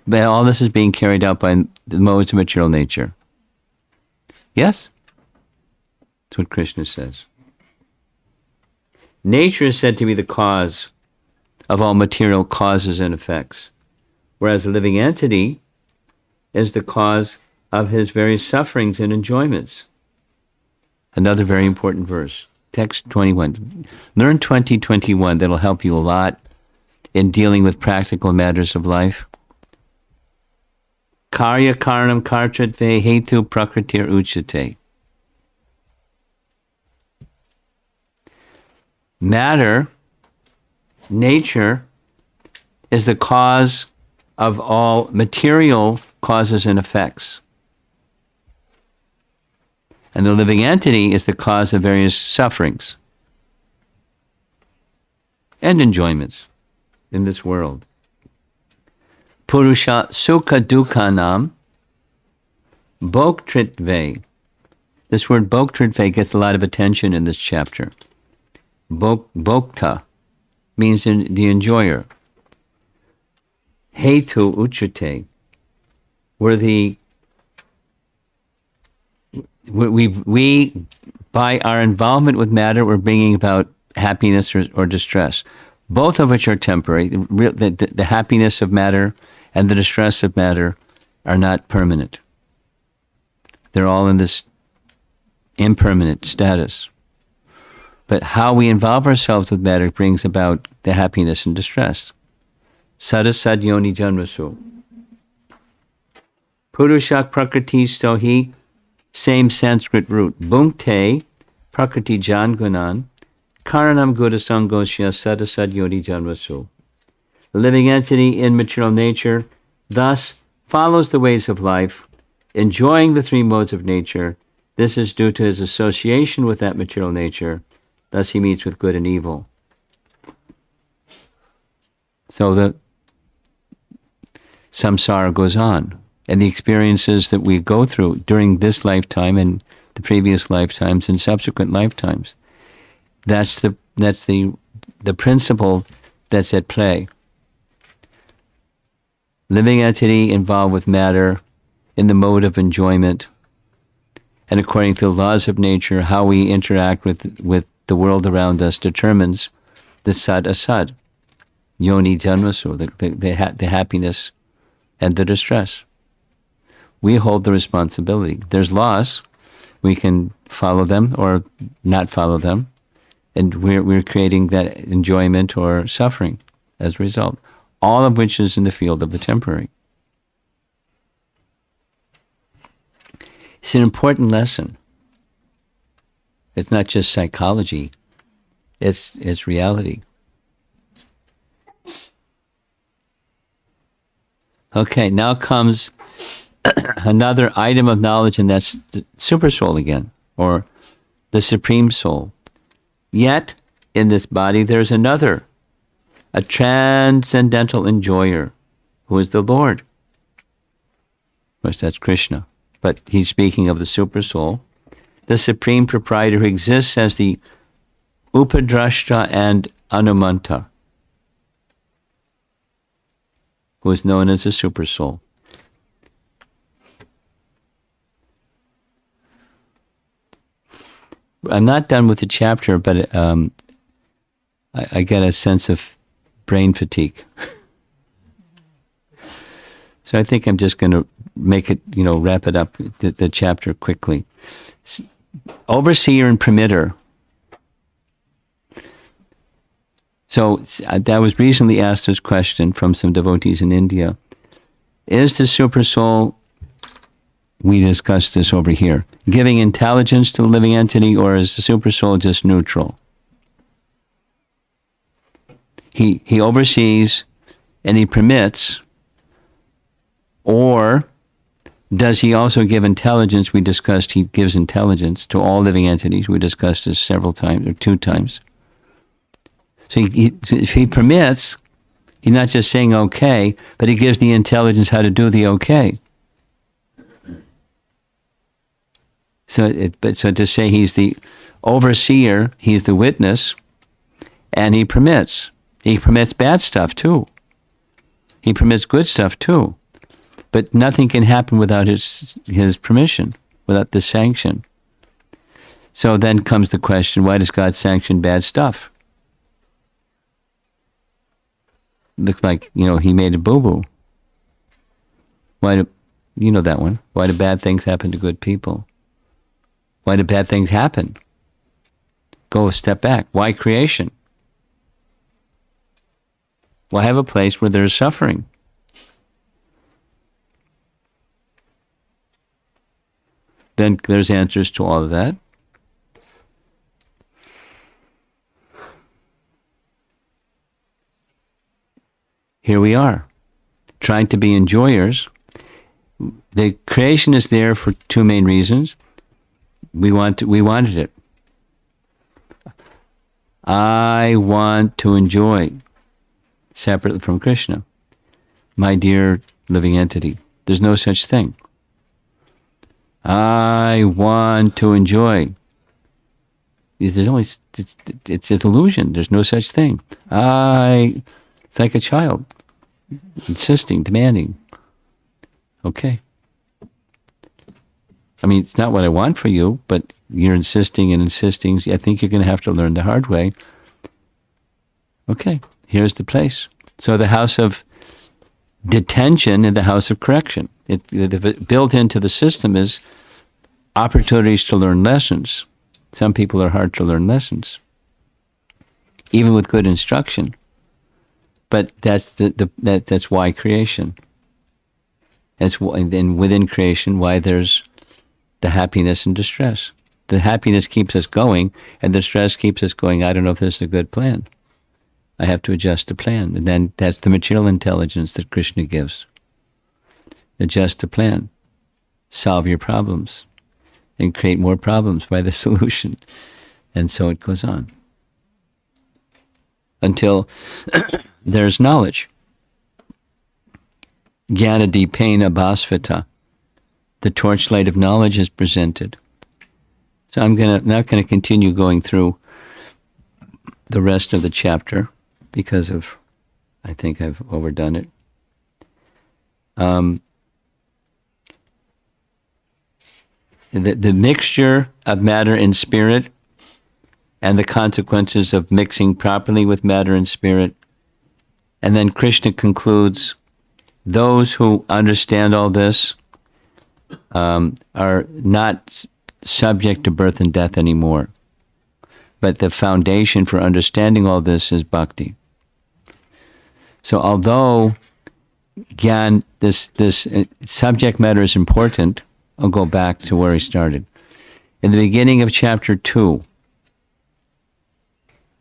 But all this is being carried out by the modes of material nature. Yes? That's what Krishna says. Nature is said to be the cause of all material causes and effects, whereas the living entity is the cause of his various sufferings and enjoyments. Another very important verse. Text 21. Learn 20:21. That'll help you a lot in dealing with practical matters of life. Karya karanam kartratve hetu prakritir uchate. Matter, nature, is the cause of all material causes and effects. And the living entity is the cause of various sufferings and enjoyments in this world. Purusha sukha dukhanam Bhoktritve. This word Bhoktritve gets a lot of attention in this chapter. Bhokta means the enjoyer. Hetu uchate. We by our involvement with matter, we're bringing about happiness or distress, both of which are temporary. The happiness of matter and the distress of matter are not permanent. They're all in this impermanent status. But how we involve ourselves with matter brings about the happiness and distress. Sadasad yoni janmasu. Purushak prakriti stohi, same Sanskrit root. Bhunkte prakriti jangunan, karanam gudasangosya sadasad yoni janmasu. The living entity in material nature thus follows the ways of life, enjoying the three modes of nature. This is due to his association with that material nature. Thus he meets with good and evil. So the samsara goes on. And the experiences that we go through during this lifetime and the previous lifetimes and subsequent lifetimes, that's the principle that's at play. Living entity involved with matter in the mode of enjoyment, and according to the laws of nature, how we interact with the world around us determines the sad asad, yoni janmasu, the happiness and the distress. We hold the responsibility. There's laws. We can follow them or not follow them. And we're creating that enjoyment or suffering as a result. All of which is in the field of the temporary. It's an important lesson. It's not just psychology. It's reality. Okay, now comes another item of knowledge, and that's the super soul again, or the supreme soul. Yet, in this body, there's another, a transcendental enjoyer, who is the Lord. Of course, that's Krishna. But he's speaking of the super soul, the supreme proprietor who exists as the Upadrashta and Anumanta, who is known as the super soul. I'm not done with the chapter, but I get a sense of brain fatigue. So I think I'm just going to make it, wrap it up, the chapter quickly. Overseer and permitter. So that was recently asked this question from some devotees in India. Is the super soul, we discussed this over here, giving intelligence to the living entity, or is the super soul just neutral? He oversees and he permits, or does he also give intelligence? We discussed he gives intelligence to all living entities. We discussed this several times, or 2 times. So if he permits, he's not just saying okay, but he gives the intelligence how to do the okay. So to say he's the overseer, he's the witness, and he permits. He permits bad stuff too. He permits good stuff too. But nothing can happen without his permission, without the sanction. So then comes the question, why does God sanction bad stuff? Looks like, he made a boo-boo. Why do, that one. Why do bad things happen to good people? Why do bad things happen? Go a step back. Why creation? Why have a place where there's suffering? Then there's answers to all of that. Here we are, trying to be enjoyers. The creation is there for 2 main reasons. We wanted it. I want to enjoy, separately from Krishna, my dear living entity. There's no such thing. I want to enjoy. There's only, it's an illusion. There's no such thing. It's like a child, insisting, demanding. Okay. I mean, it's not what I want for you, but you're insisting and insisting. I think you're going to have to learn the hard way. Okay, here's the place. So the house of detention and the house of correction. Built into the system is opportunities to learn lessons. Some people are hard to learn lessons, even with good instruction. But that's why creation. That's why, then within creation, why there's the happiness and distress. The happiness keeps us going, and the stress keeps us going. I don't know if this is a good plan. I have to adjust the plan. And then that's the material intelligence that Krishna gives. Adjust the plan. Solve your problems. And create more problems by the solution. And so it goes on. Until there's knowledge. Jnana dipena bhasvata. The torchlight of knowledge is presented. So I'm not going to continue going through the rest of the chapter because I think I've overdone it. The mixture of matter and spirit and the consequences of mixing properly with matter and spirit. And then Krishna concludes, those who understand all this are not subject to birth and death anymore. But the foundation for understanding all this is bhakti. So although Gyan, this subject matter is important, I'll go back to where he started. In the beginning of chapter 2,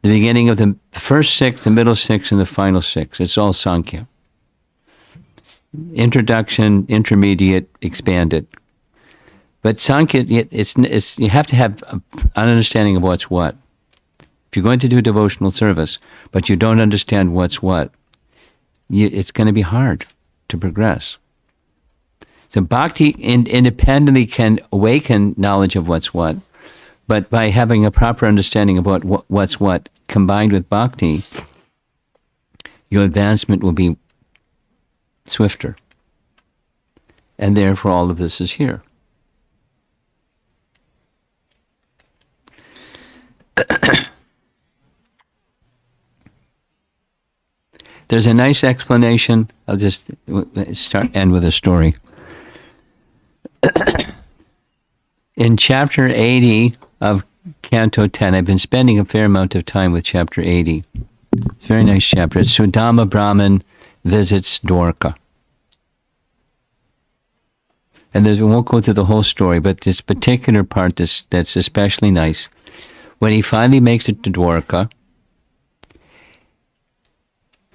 the beginning of the first 6, the middle 6, and the final 6, it's all Sankya. Introduction, intermediate, expanded. But Sankya, it's you have to have an understanding of what's what. If you're going to do devotional service, but you don't understand what's what, it's going to be hard to progress. So bhakti independently can awaken knowledge of what's what, but by having a proper understanding of what's what, combined with bhakti, your advancement will be swifter. And therefore all of this is here. There's a nice explanation. I'll just end with a story. In chapter 80 of Canto 10, I've been spending a fair amount of time with chapter 80. It's a very nice chapter. It's Sudama Brahman visits Dwarka. And we won't go through the whole story, but this particular part that's especially nice. When he finally makes it to Dwarka,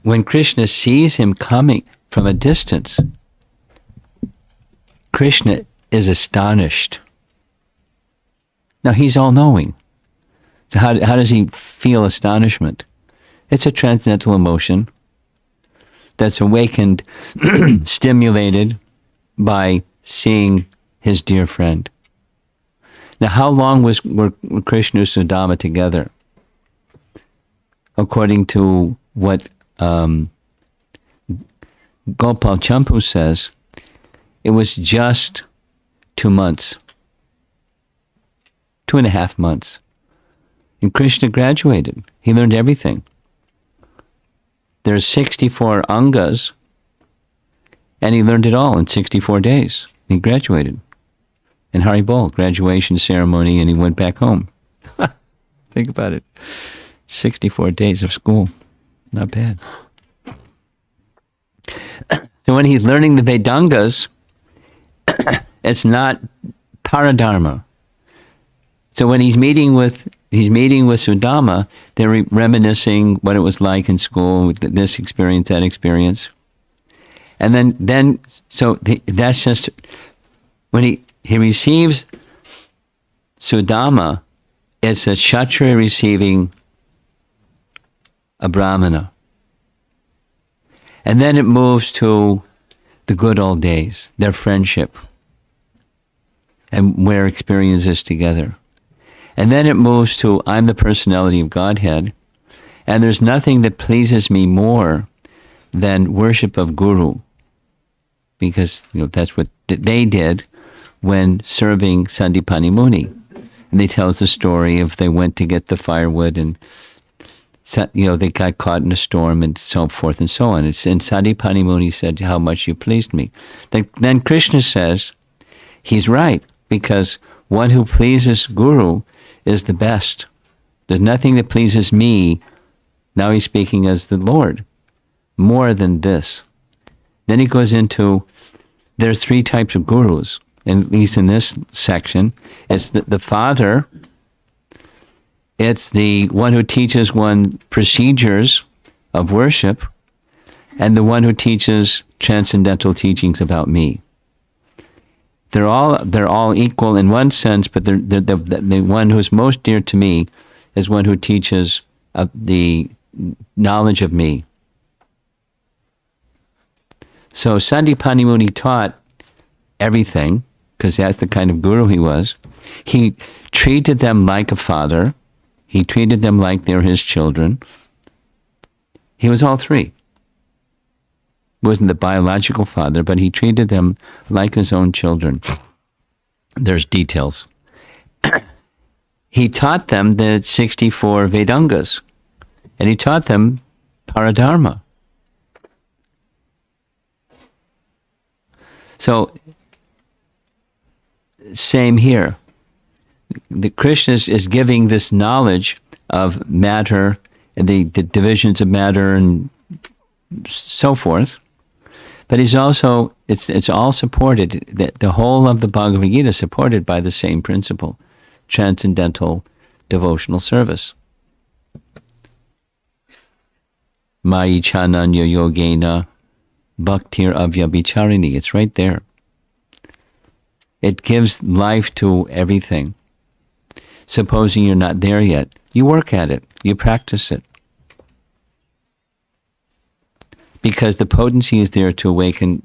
when Krishna sees him coming from a distance, Krishna is astonished. Now he's all-knowing. So how does he feel astonishment? It's a transcendental emotion that's awakened, stimulated by seeing his dear friend. Now how long were Krishna and Sudama together? According to what Gopal Champu says, it was just 2 months. 2.5 months. And Krishna graduated. He learned everything. There's 64 angas, and he learned it all in 64 days. He graduated. In Haribol, graduation ceremony, and he went back home. Think about it. 64 days of school. Not bad. So when he's learning the Vedangas, it's not paradharma. So when he's meeting with Sudama, they're reminiscing what it was like in school, with this experience, that experience. And then that's just, when he receives Sudama, it's a Kshatriya receiving a Brahmana. And then it moves to the good old days, their friendship. and where experience is together. And then it moves to, I'm the personality of Godhead, and there's nothing that pleases me more than worship of Guru, because that's what they did when serving Sandipani Muni. And they tell us the story of they went to get the firewood, and they got caught in a storm and so forth and so on. And Sandipani Muni said, how much you pleased me. Then Krishna says, he's right, because one who pleases Guru is the best. There's nothing that pleases me, now he's speaking as the Lord, more than this. Then he goes into, there's 3 types of gurus, at least in this section. It's the father, it's the one who teaches one procedures of worship, and the one who teaches transcendental teachings about me. They're all equal in one sense, but the one who's most dear to me is one who teaches the knowledge of me. So Sandipani Muni taught everything, because that's the kind of guru he was. He treated them like a father. He treated them like they're his children. He was all 3. He wasn't the biological father, but he treated them like his own children. There's details. He taught them the 64 Vedangas, and he taught them Paradharma. So, same here. The Krishna is giving this knowledge of matter and the divisions of matter and so forth. But he's also, it's all supported, the whole of the Bhagavad Gita is supported by the same principle, transcendental devotional service. Mai chananya yogena bhaktir avyabhicharini. It's right there. It gives life to everything. Supposing you're not there yet, you work at it, you practice it. Because the potency is there to awaken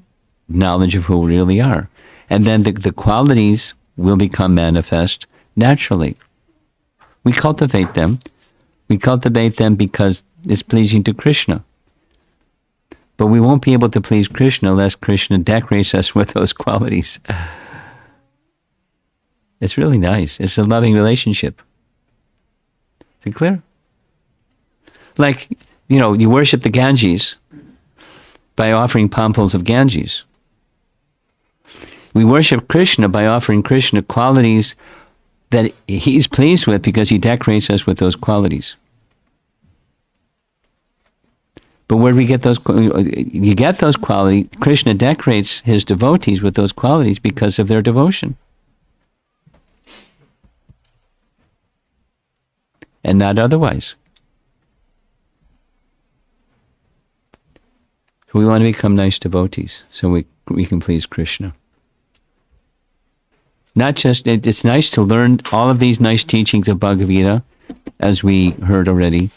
knowledge of who we really are. And then the qualities will become manifest naturally. We cultivate them. We cultivate them because it's pleasing to Krishna. But we won't be able to please Krishna unless Krishna decorates us with those qualities. It's really nice. It's a loving relationship. Is it clear? Like, you worship the Ganges by offering pamples of Ganges. We worship Krishna by offering Krishna qualities that he's pleased with because he decorates us with those qualities. But where do we get those? You get those qualities. Krishna decorates his devotees with those qualities because of their devotion. And not otherwise. We want to become nice devotees so we can please Krishna. Not just, it's nice to learn all of these nice teachings of Bhagavad Gita, as we heard already.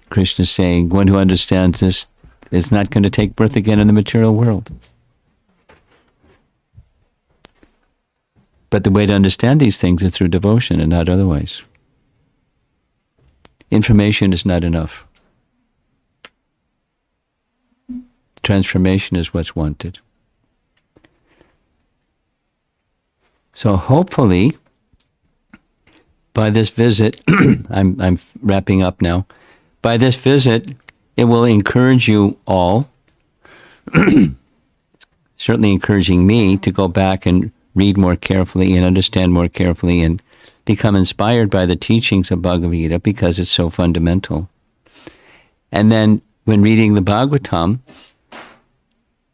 Krishna saying, one who understands this is not going to take birth again in the material world. But the way to understand these things is through devotion and not otherwise. Information is not enough. Transformation is what's wanted. So hopefully, by this visit, I'm wrapping up now. By this visit, it will encourage you all, certainly encouraging me to go back and read more carefully and understand more carefully and become inspired by the teachings of Bhagavad Gita because it's so fundamental. And then when reading the Bhagavatam,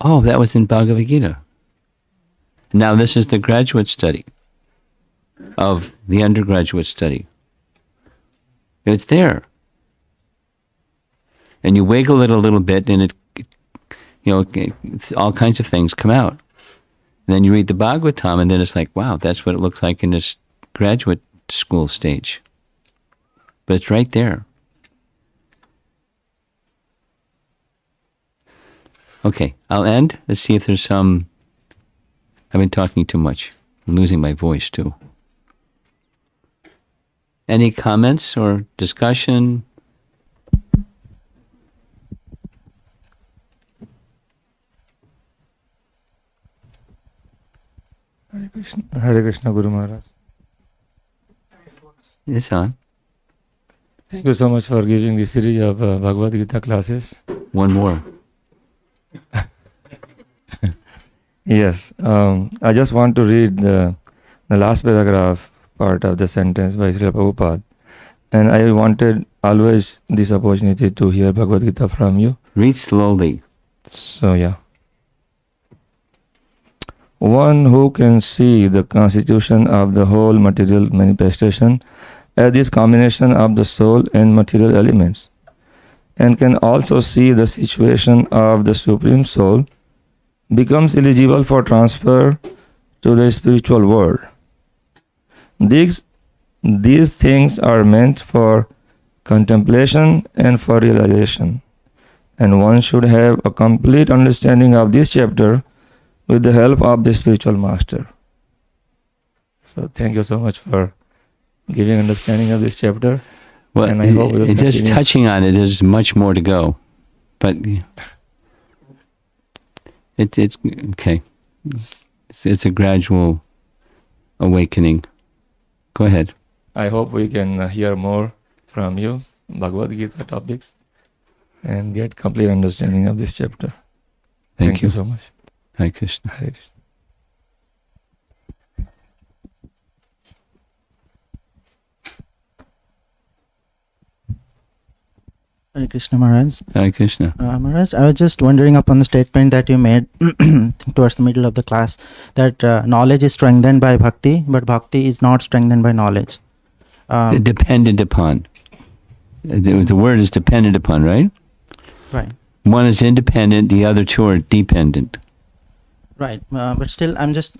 oh, that was in Bhagavad Gita. Now this is the graduate study of the undergraduate study. It's there. And you wiggle it a little bit and all kinds of things come out. And then you read the Bhagavatam and then it's like, wow, that's what it looks like in this graduate school stage. But it's right there. Okay, I'll end. Let's see if there's some... I've been talking too much. I'm losing my voice too. Any comments or discussion? Hare Krishna, Guru Maharaj. It's on. Thank you so much for giving this series of Bhagavad Gita classes. One more. Yes, I just want to read the last paragraph part of the sentence by Srila Prabhupada. And I wanted always this opportunity to hear Bhagavad Gita from you. Read slowly. So, yeah. One who can see the constitution of the whole material manifestation as this combination of the soul and material elements, and can also see the situation of the Supreme Soul, becomes eligible for transfer to the spiritual world. These things are meant for contemplation and for realization, and one should have a complete understanding of this chapter with the help of the spiritual master. So thank you so much for giving understanding of this chapter. Well, and I hope we'll just continue. touching on it is much more to go, but it's okay. It's a gradual awakening. Go ahead. I hope we can hear more from you, Bhagavad Gita topics, and get complete understanding of this chapter. Thank you so much. Hare Krishna. Hare Krishna. Hare Krishna Maharaj. Hare Krishna. Maharaj, I was just wondering upon the statement that you made towards the middle of the class that knowledge is strengthened by bhakti, but bhakti is not strengthened by knowledge. Dependent upon. The word is dependent upon, right? Right. One is independent, the other two are dependent. Right. But still, I'm just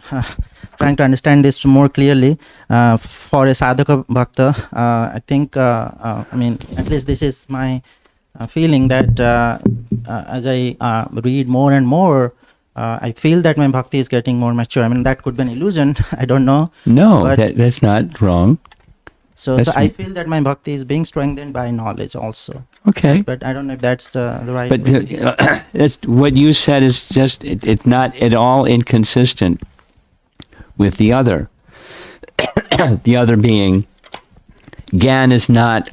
trying to understand this more clearly. For a sadhaka bhakta, I think, I mean, at least this is my feeling that as I read more and more, I feel that my bhakti is getting more mature. I mean, that could be an illusion. I don't know. No, But- that's not wrong. So I feel that my bhakti is being strengthened by knowledge also. Okay. But I don't know if that's the right But way. that's, what you said is just, it's not at all inconsistent with the other. The other being, Gyan is not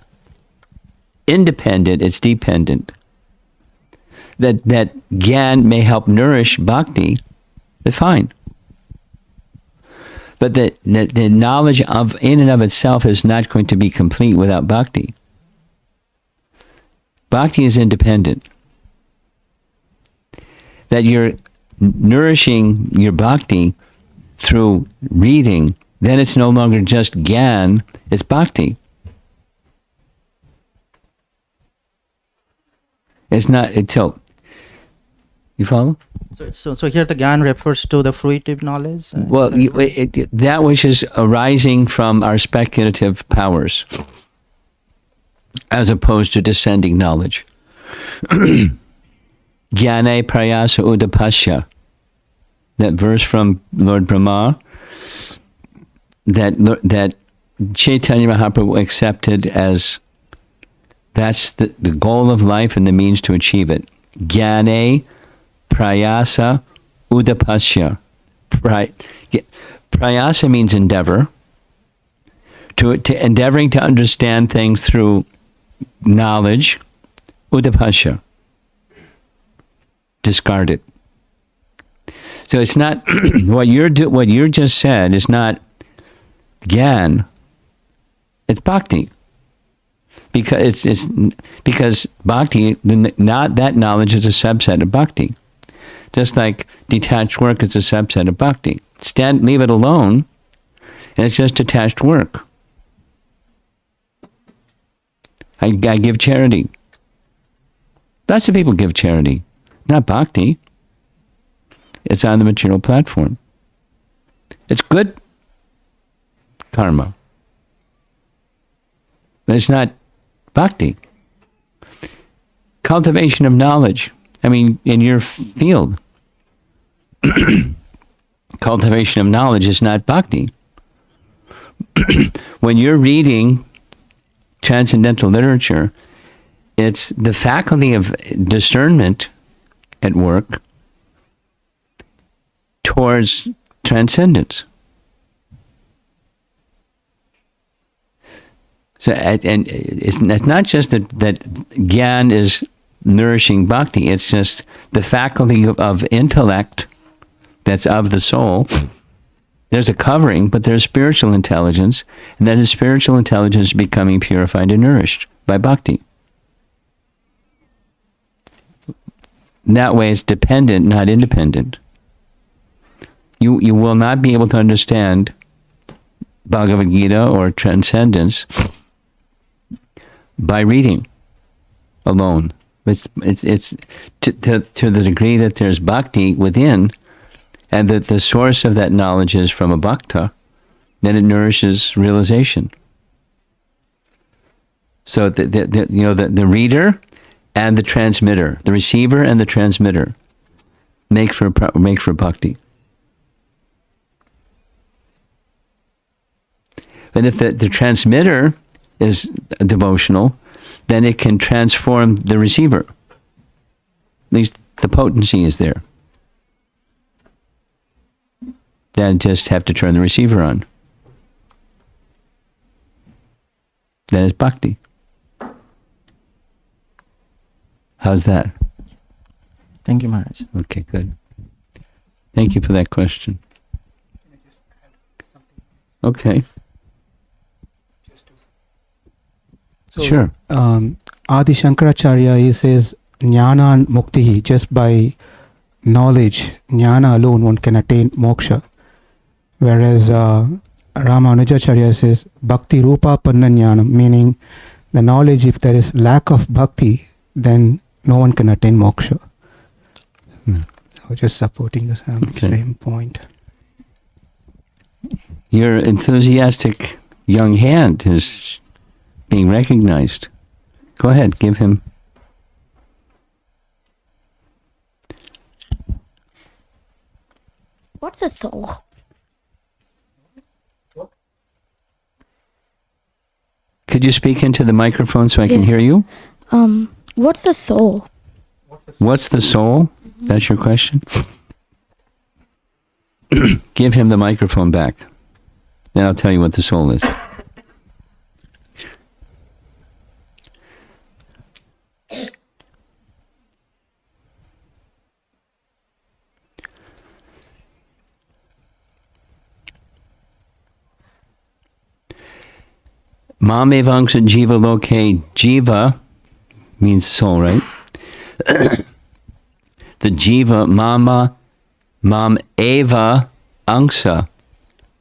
independent, it's dependent. That Gyan may help nourish bhakti, that's fine. But the knowledge of in and of itself is not going to be complete without bhakti. Bhakti is independent. That you're nourishing your bhakti through reading, then it's no longer just gyan, it's bhakti. It's not, so, you follow? So here the Gyan refers to the fruitive knowledge? Well, that which is arising from our speculative powers, as opposed to descending knowledge. Jnane prayasa udapasya. That verse from Lord Brahma, that Chaitanya Mahaprabhu accepted as that's the goal of life and the means to achieve it. Jnane prayasa udapasya. Prayasa means endeavor. To endeavoring to understand things through knowledge, udapasya. Discard it. So it's not what you just said is not gyan. It's bhakti. Because bhakti, not that knowledge is a subset of bhakti. Just like detached work is a subset of bhakti. Leave it alone, and it's just detached work. I give charity. Lots of people give charity. Not bhakti. It's on the material platform. It's good karma. But it's not bhakti. Cultivation of knowledge. I mean, in your field. cultivation of knowledge is not bhakti. When you're reading transcendental literature, it's the faculty of discernment at work towards transcendence. So, and it's not just that Gyan is nourishing bhakti, it's just the faculty of intellect that's of the soul. There's a covering, but there's spiritual intelligence, and that is spiritual intelligence becoming purified and nourished by bhakti. In that way, it's dependent, not independent. You will not be able to understand Bhagavad Gita or transcendence by reading alone. It's to the degree that there's bhakti within, and that the source of that knowledge is from a bhakta, then it nourishes realization. So the reader and the transmitter, the receiver and the transmitter, make for bhakti. But if the transmitter is devotional, then it can transform the receiver. At least the potency is there. Then just have to turn the receiver on. Then it's bhakti. How's that? Thank you, Maharaj. Okay, good. Thank you for that question. Okay. So, sure. Adi Shankaracharya, he says, Jnana and Mukti, just by knowledge, Jnana alone one can attain moksha. Whereas Ramanujacharya says, Bhakti Rupa Panna Jnanam, meaning the knowledge, if there is lack of bhakti, then no one can attain moksha. So just supporting the same point. Your enthusiastic young hand is being recognized. Go ahead, give him. What's a soul? Could you speak into the microphone so I can hear you? What's the soul? What's the soul? That's your question? Give him the microphone back. Then I'll tell you what the soul is. Mamevangsa jiva loke. Jiva means soul, right? The jiva, mama, mam eva, angsa.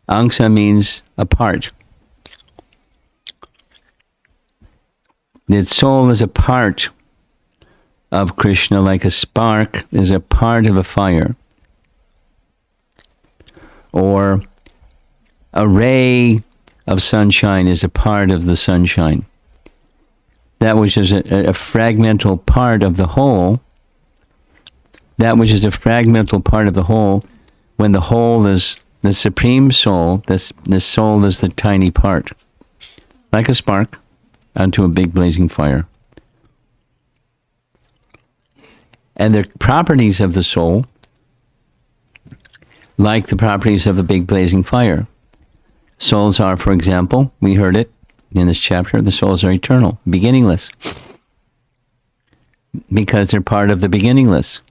Angsa means a part. The soul is a part of Krishna, like a spark is a part of a fire. Or a ray of sunshine is a part of the sunshine. That which is a fragmental part of the whole, that which is a fragmental part of the whole, when the whole is the supreme soul, this soul is the tiny part, like a spark onto a big blazing fire. And the properties of the soul, like the properties of a big blazing fire. Souls are, for example, we heard it in this chapter, the souls are eternal, beginningless. Because they're part of the beginningless.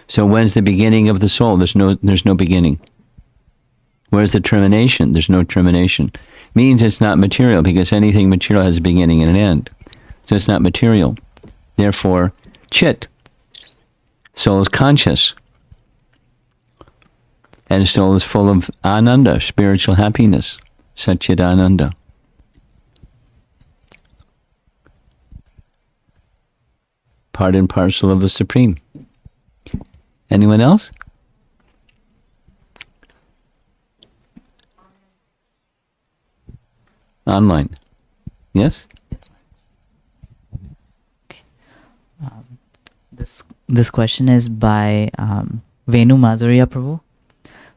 So when's the beginning of the soul? There's no beginning. Where's the termination? There's no termination. Means it's not material, because anything material has a beginning and an end. So it's not material. Therefore, chit. Soul is conscious. And soul is full of ananda, spiritual happiness, satchidananda. Part and parcel of the Supreme. Anyone else? Online. Yes? This question is by Venu Madhurya Prabhu.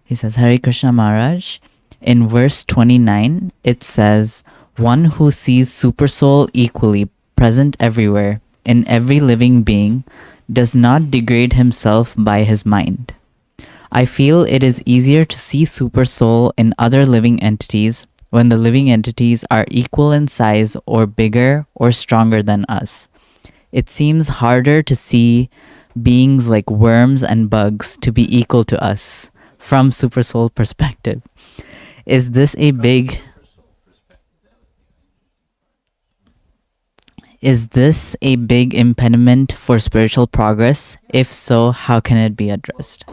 He says, Hare Krishna Maharaj. In verse 29, it says, one who sees Supersoul equally present everywhere, in every living being, does not degrade himself by his mind. I feel it is easier to see Supersoul in other living entities when the living entities are equal in size or bigger or stronger than us. It seems harder to see beings like worms and bugs to be equal to us from Supersoul perspective. Is this a big impediment for spiritual progress? If so, how can it be addressed?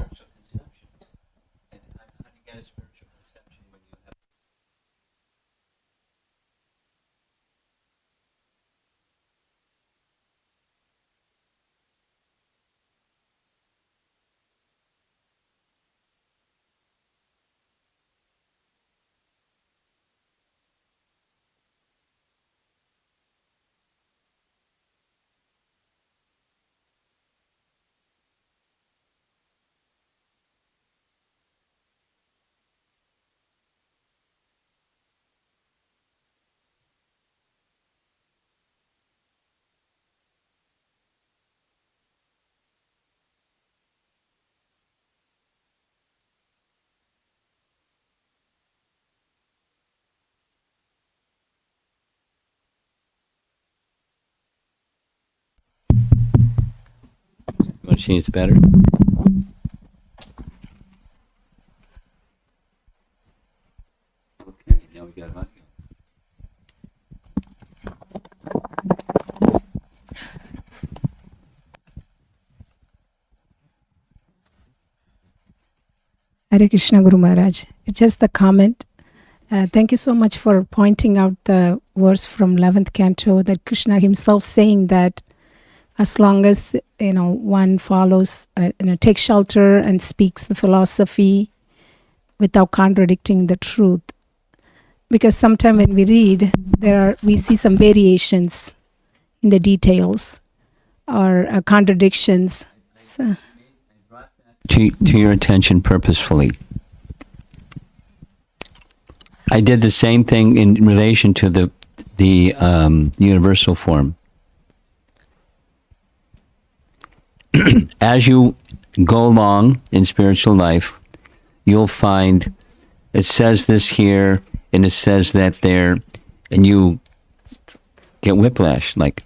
Want to change the better? Okay, now we got audio. Hare Krishna Guru Maharaj. It's just the comment. Thank you so much for pointing out the verse from 11th canto that Krishna himself saying that as long as one follows, takes shelter and speaks the philosophy without contradicting the truth. Because sometimes when we read, we see some variations in the details or contradictions. So, To your attention purposefully. I did the same thing in relation to the universal form. As you go along in spiritual life, you'll find it says this here and it says that there, and you get whiplash, like,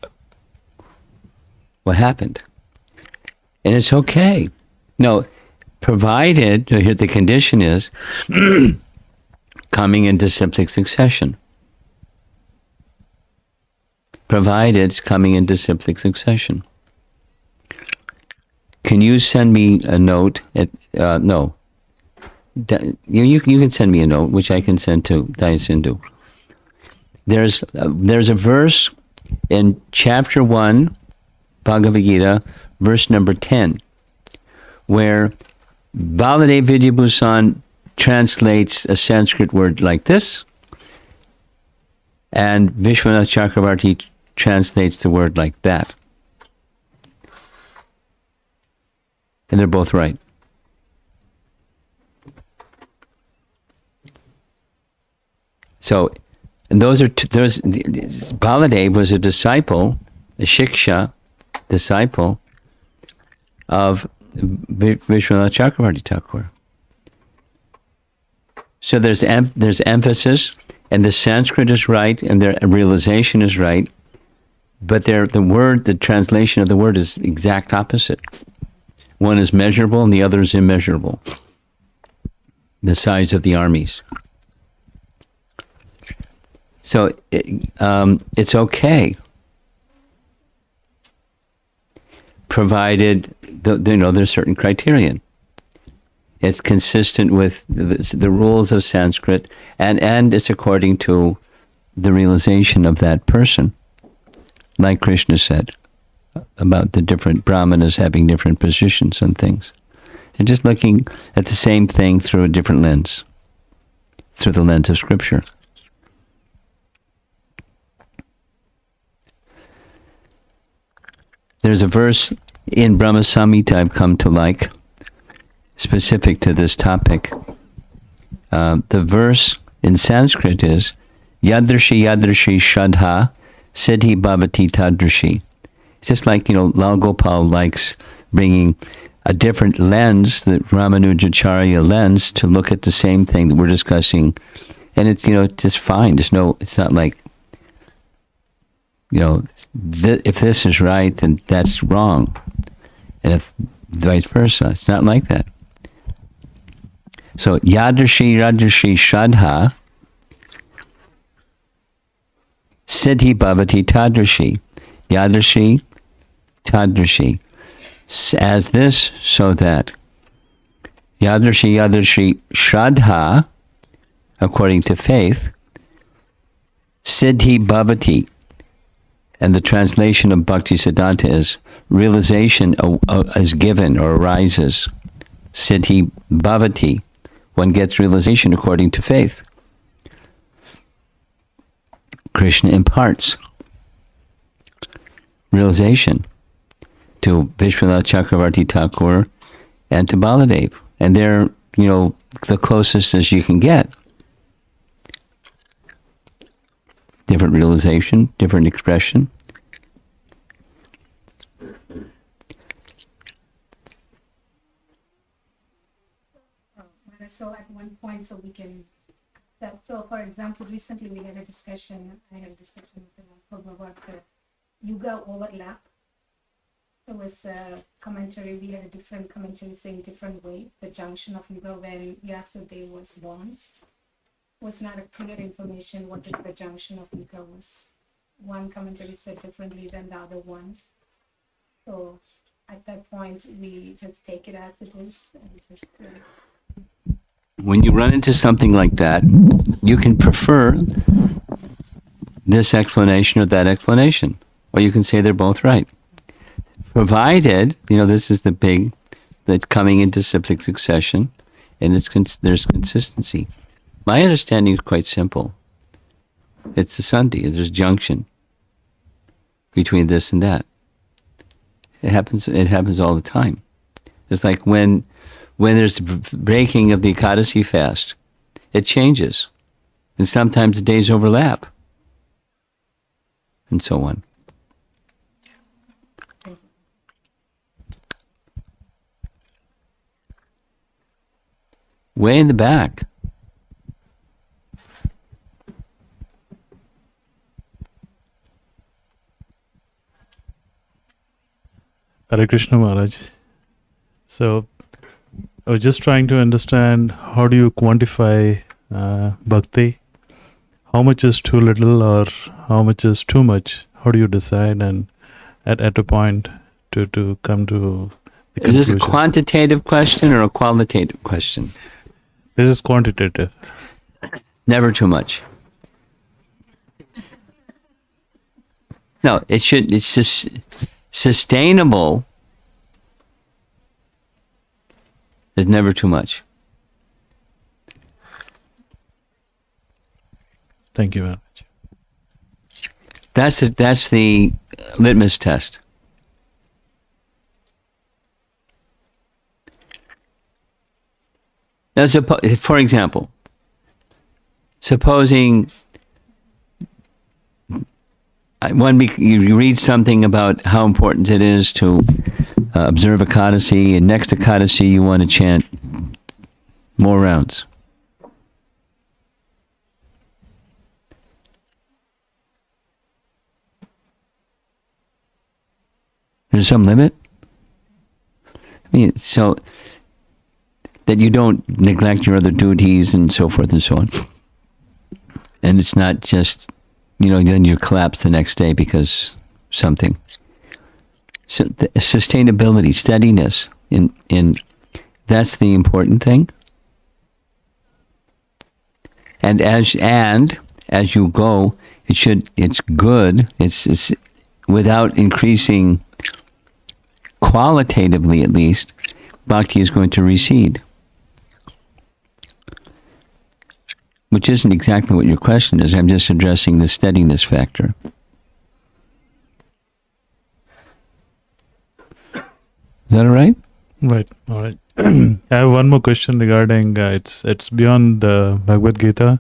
what happened? And it's okay. No, provided, here the condition is, coming into cyclic succession. Provided coming into cyclic succession. Can you send me a note? No. You can send me a note, which I can send to Daisindhu. There's a verse in chapter 1, Bhagavad Gita, verse number 10, where Baladev Vidyabhusan translates a Sanskrit word like this, and Vishwanath Chakravarti translates the word like that. And they're both right. So, and Baladev was a disciple, a Shiksha disciple of Vishwanath Chakravarti Thakur. So there's emphasis, and the Sanskrit is right, and their realization is right, but the translation of the word is exact opposite. One is measurable, and the other is immeasurable. The size of the armies. So it's okay, provided there's certain criterion. It's consistent with the rules of Sanskrit, and it's according to the realization of that person. Like Krishna said about the different brahmanas having different positions and things. They're just looking at the same thing through a different lens, through the lens of Scripture. There's a verse in Brahma Samhita I've come to like, specific to this topic, The verse in Sanskrit is Yadrashi Yadrashi Shadha Siddhi Bhavati Tadrashi. It's just like, Lal Gopal likes bringing a different lens, the Ramanujacharya lens, to look at the same thing that we're discussing. And it's, just fine. It's not like, if this is right, then that's wrong. And if vice versa, it's not like that. So, Yadrashi Yadrashi Shadha Siddhi Bhavati Tadrashi. Yadrashi Tadrashi. As this, so that. Yadrashi Yadrashi Shraddha, according to faith. Siddhi Bhavati. And the translation of Bhakti Siddhanta is realization is given or arises. Siddhi Bhavati. One gets realization according to faith. Krishna imparts realization to Vishwanath Chakravarti Thakur and to Baladev. And they're, the closest as you can get. Different realization, different expression. So at one point, so we can, so for example, recently we had a discussion, I had a discussion with Prabhu about the yuga overlap. There was a commentary, we had a different commentary saying different way. The junction of yuga when Vyasadeva was born was not a clear information what is the junction of yuga was. One commentary said differently than the other one. So at that point, we just take it as it is and just... When you run into something like that, you can prefer this explanation or that explanation. Or you can say they're both right. Provided, this is that's coming into cyclic succession, and there's consistency. My understanding is quite simple. It's the sandhi, there's junction between this and that. It happens all the time. It's like when there's the breaking of the Ekadasi fast, it changes. And sometimes the days overlap. And so on. Way in the back. Hare Krishna Maharaj. So, I was just trying to understand, how do you quantify bhakti? How much is too little or how much is too much? How do you decide and at a point to come to the conclusion? Is this a quantitative question or a qualitative question? This is quantitative. Never too much. No, it's just sustainable. Is never too much. Thank you very much. That's the litmus test. Now, for example, supposing you read something about how important it is to observe Ekadasi, and next Ekadasi you want to chant more rounds. There's some limit. I mean, so that you don't neglect your other duties and so forth and so on. And it's not just, then you collapse the next day because something. So the sustainability, steadiness, in that's the important thing. And as you go, it's good. It's without increasing qualitatively, at least, bhakti is going to recede. Which isn't exactly what your question is. I'm just addressing the steadiness factor. Is that all right? Right. All right. I have one more question regarding it's beyond the Bhagavad Gita.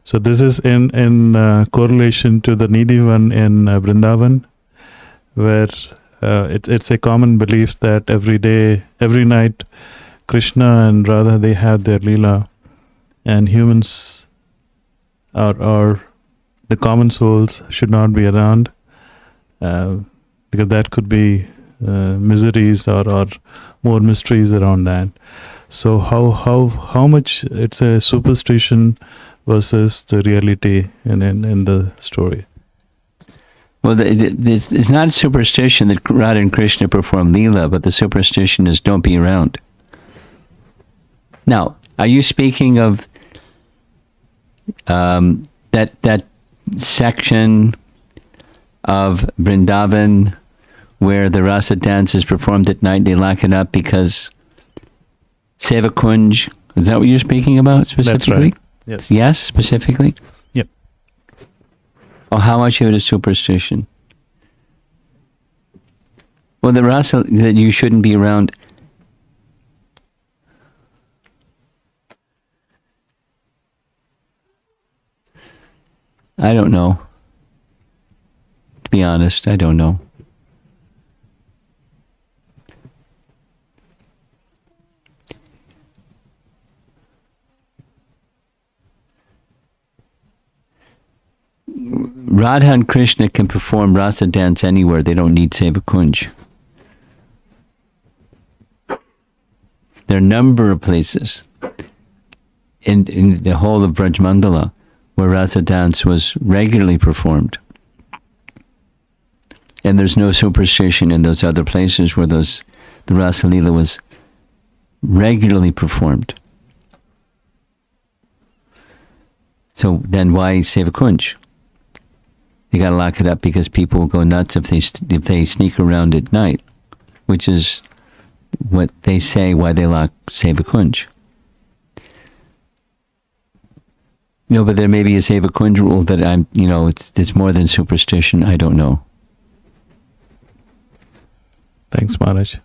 So this is in correlation to the needy one in Vrindavan, where it's a common belief that every night, Krishna and Radha, they have their Leela, and humans or the common souls should not be around, because that could be miseries or more mysteries around that. So how much it's a superstition versus the reality in the story? Well, it's not superstition that Radha and Krishna perform Leela, but the superstition is don't be around. Now, are you speaking of that section of Vrindavan where the rasa dance is performed at night? They lock it up because Seva Kunj. Is that what you're speaking about specifically? That's right. Yes. Yes, specifically? Yep. Oh, how much of it is superstition? Well, the rasa that you shouldn't be around. I don't know. To be honest, I don't know. Radha and Krishna can perform rasa dance anywhere. They don't need Seva Kunj. There are a number of places in the whole of Braj Mandala where rasa dance was regularly performed. And there's no superstition in those other places where the Rasa Leela was regularly performed. So then why Seva Kunj? You got to lock it up because people go nuts if they sneak around at night, which is what they say why they lock Seva Kunj. No, but there may be a Seva Kunj rule that it's more than superstition. I don't know. Thanks, Maharaj.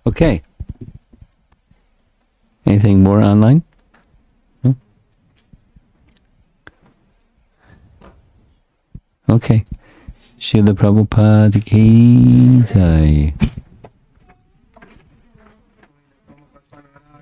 Okay. Anything more online? No? Okay. Srila Prabhupada ki jai.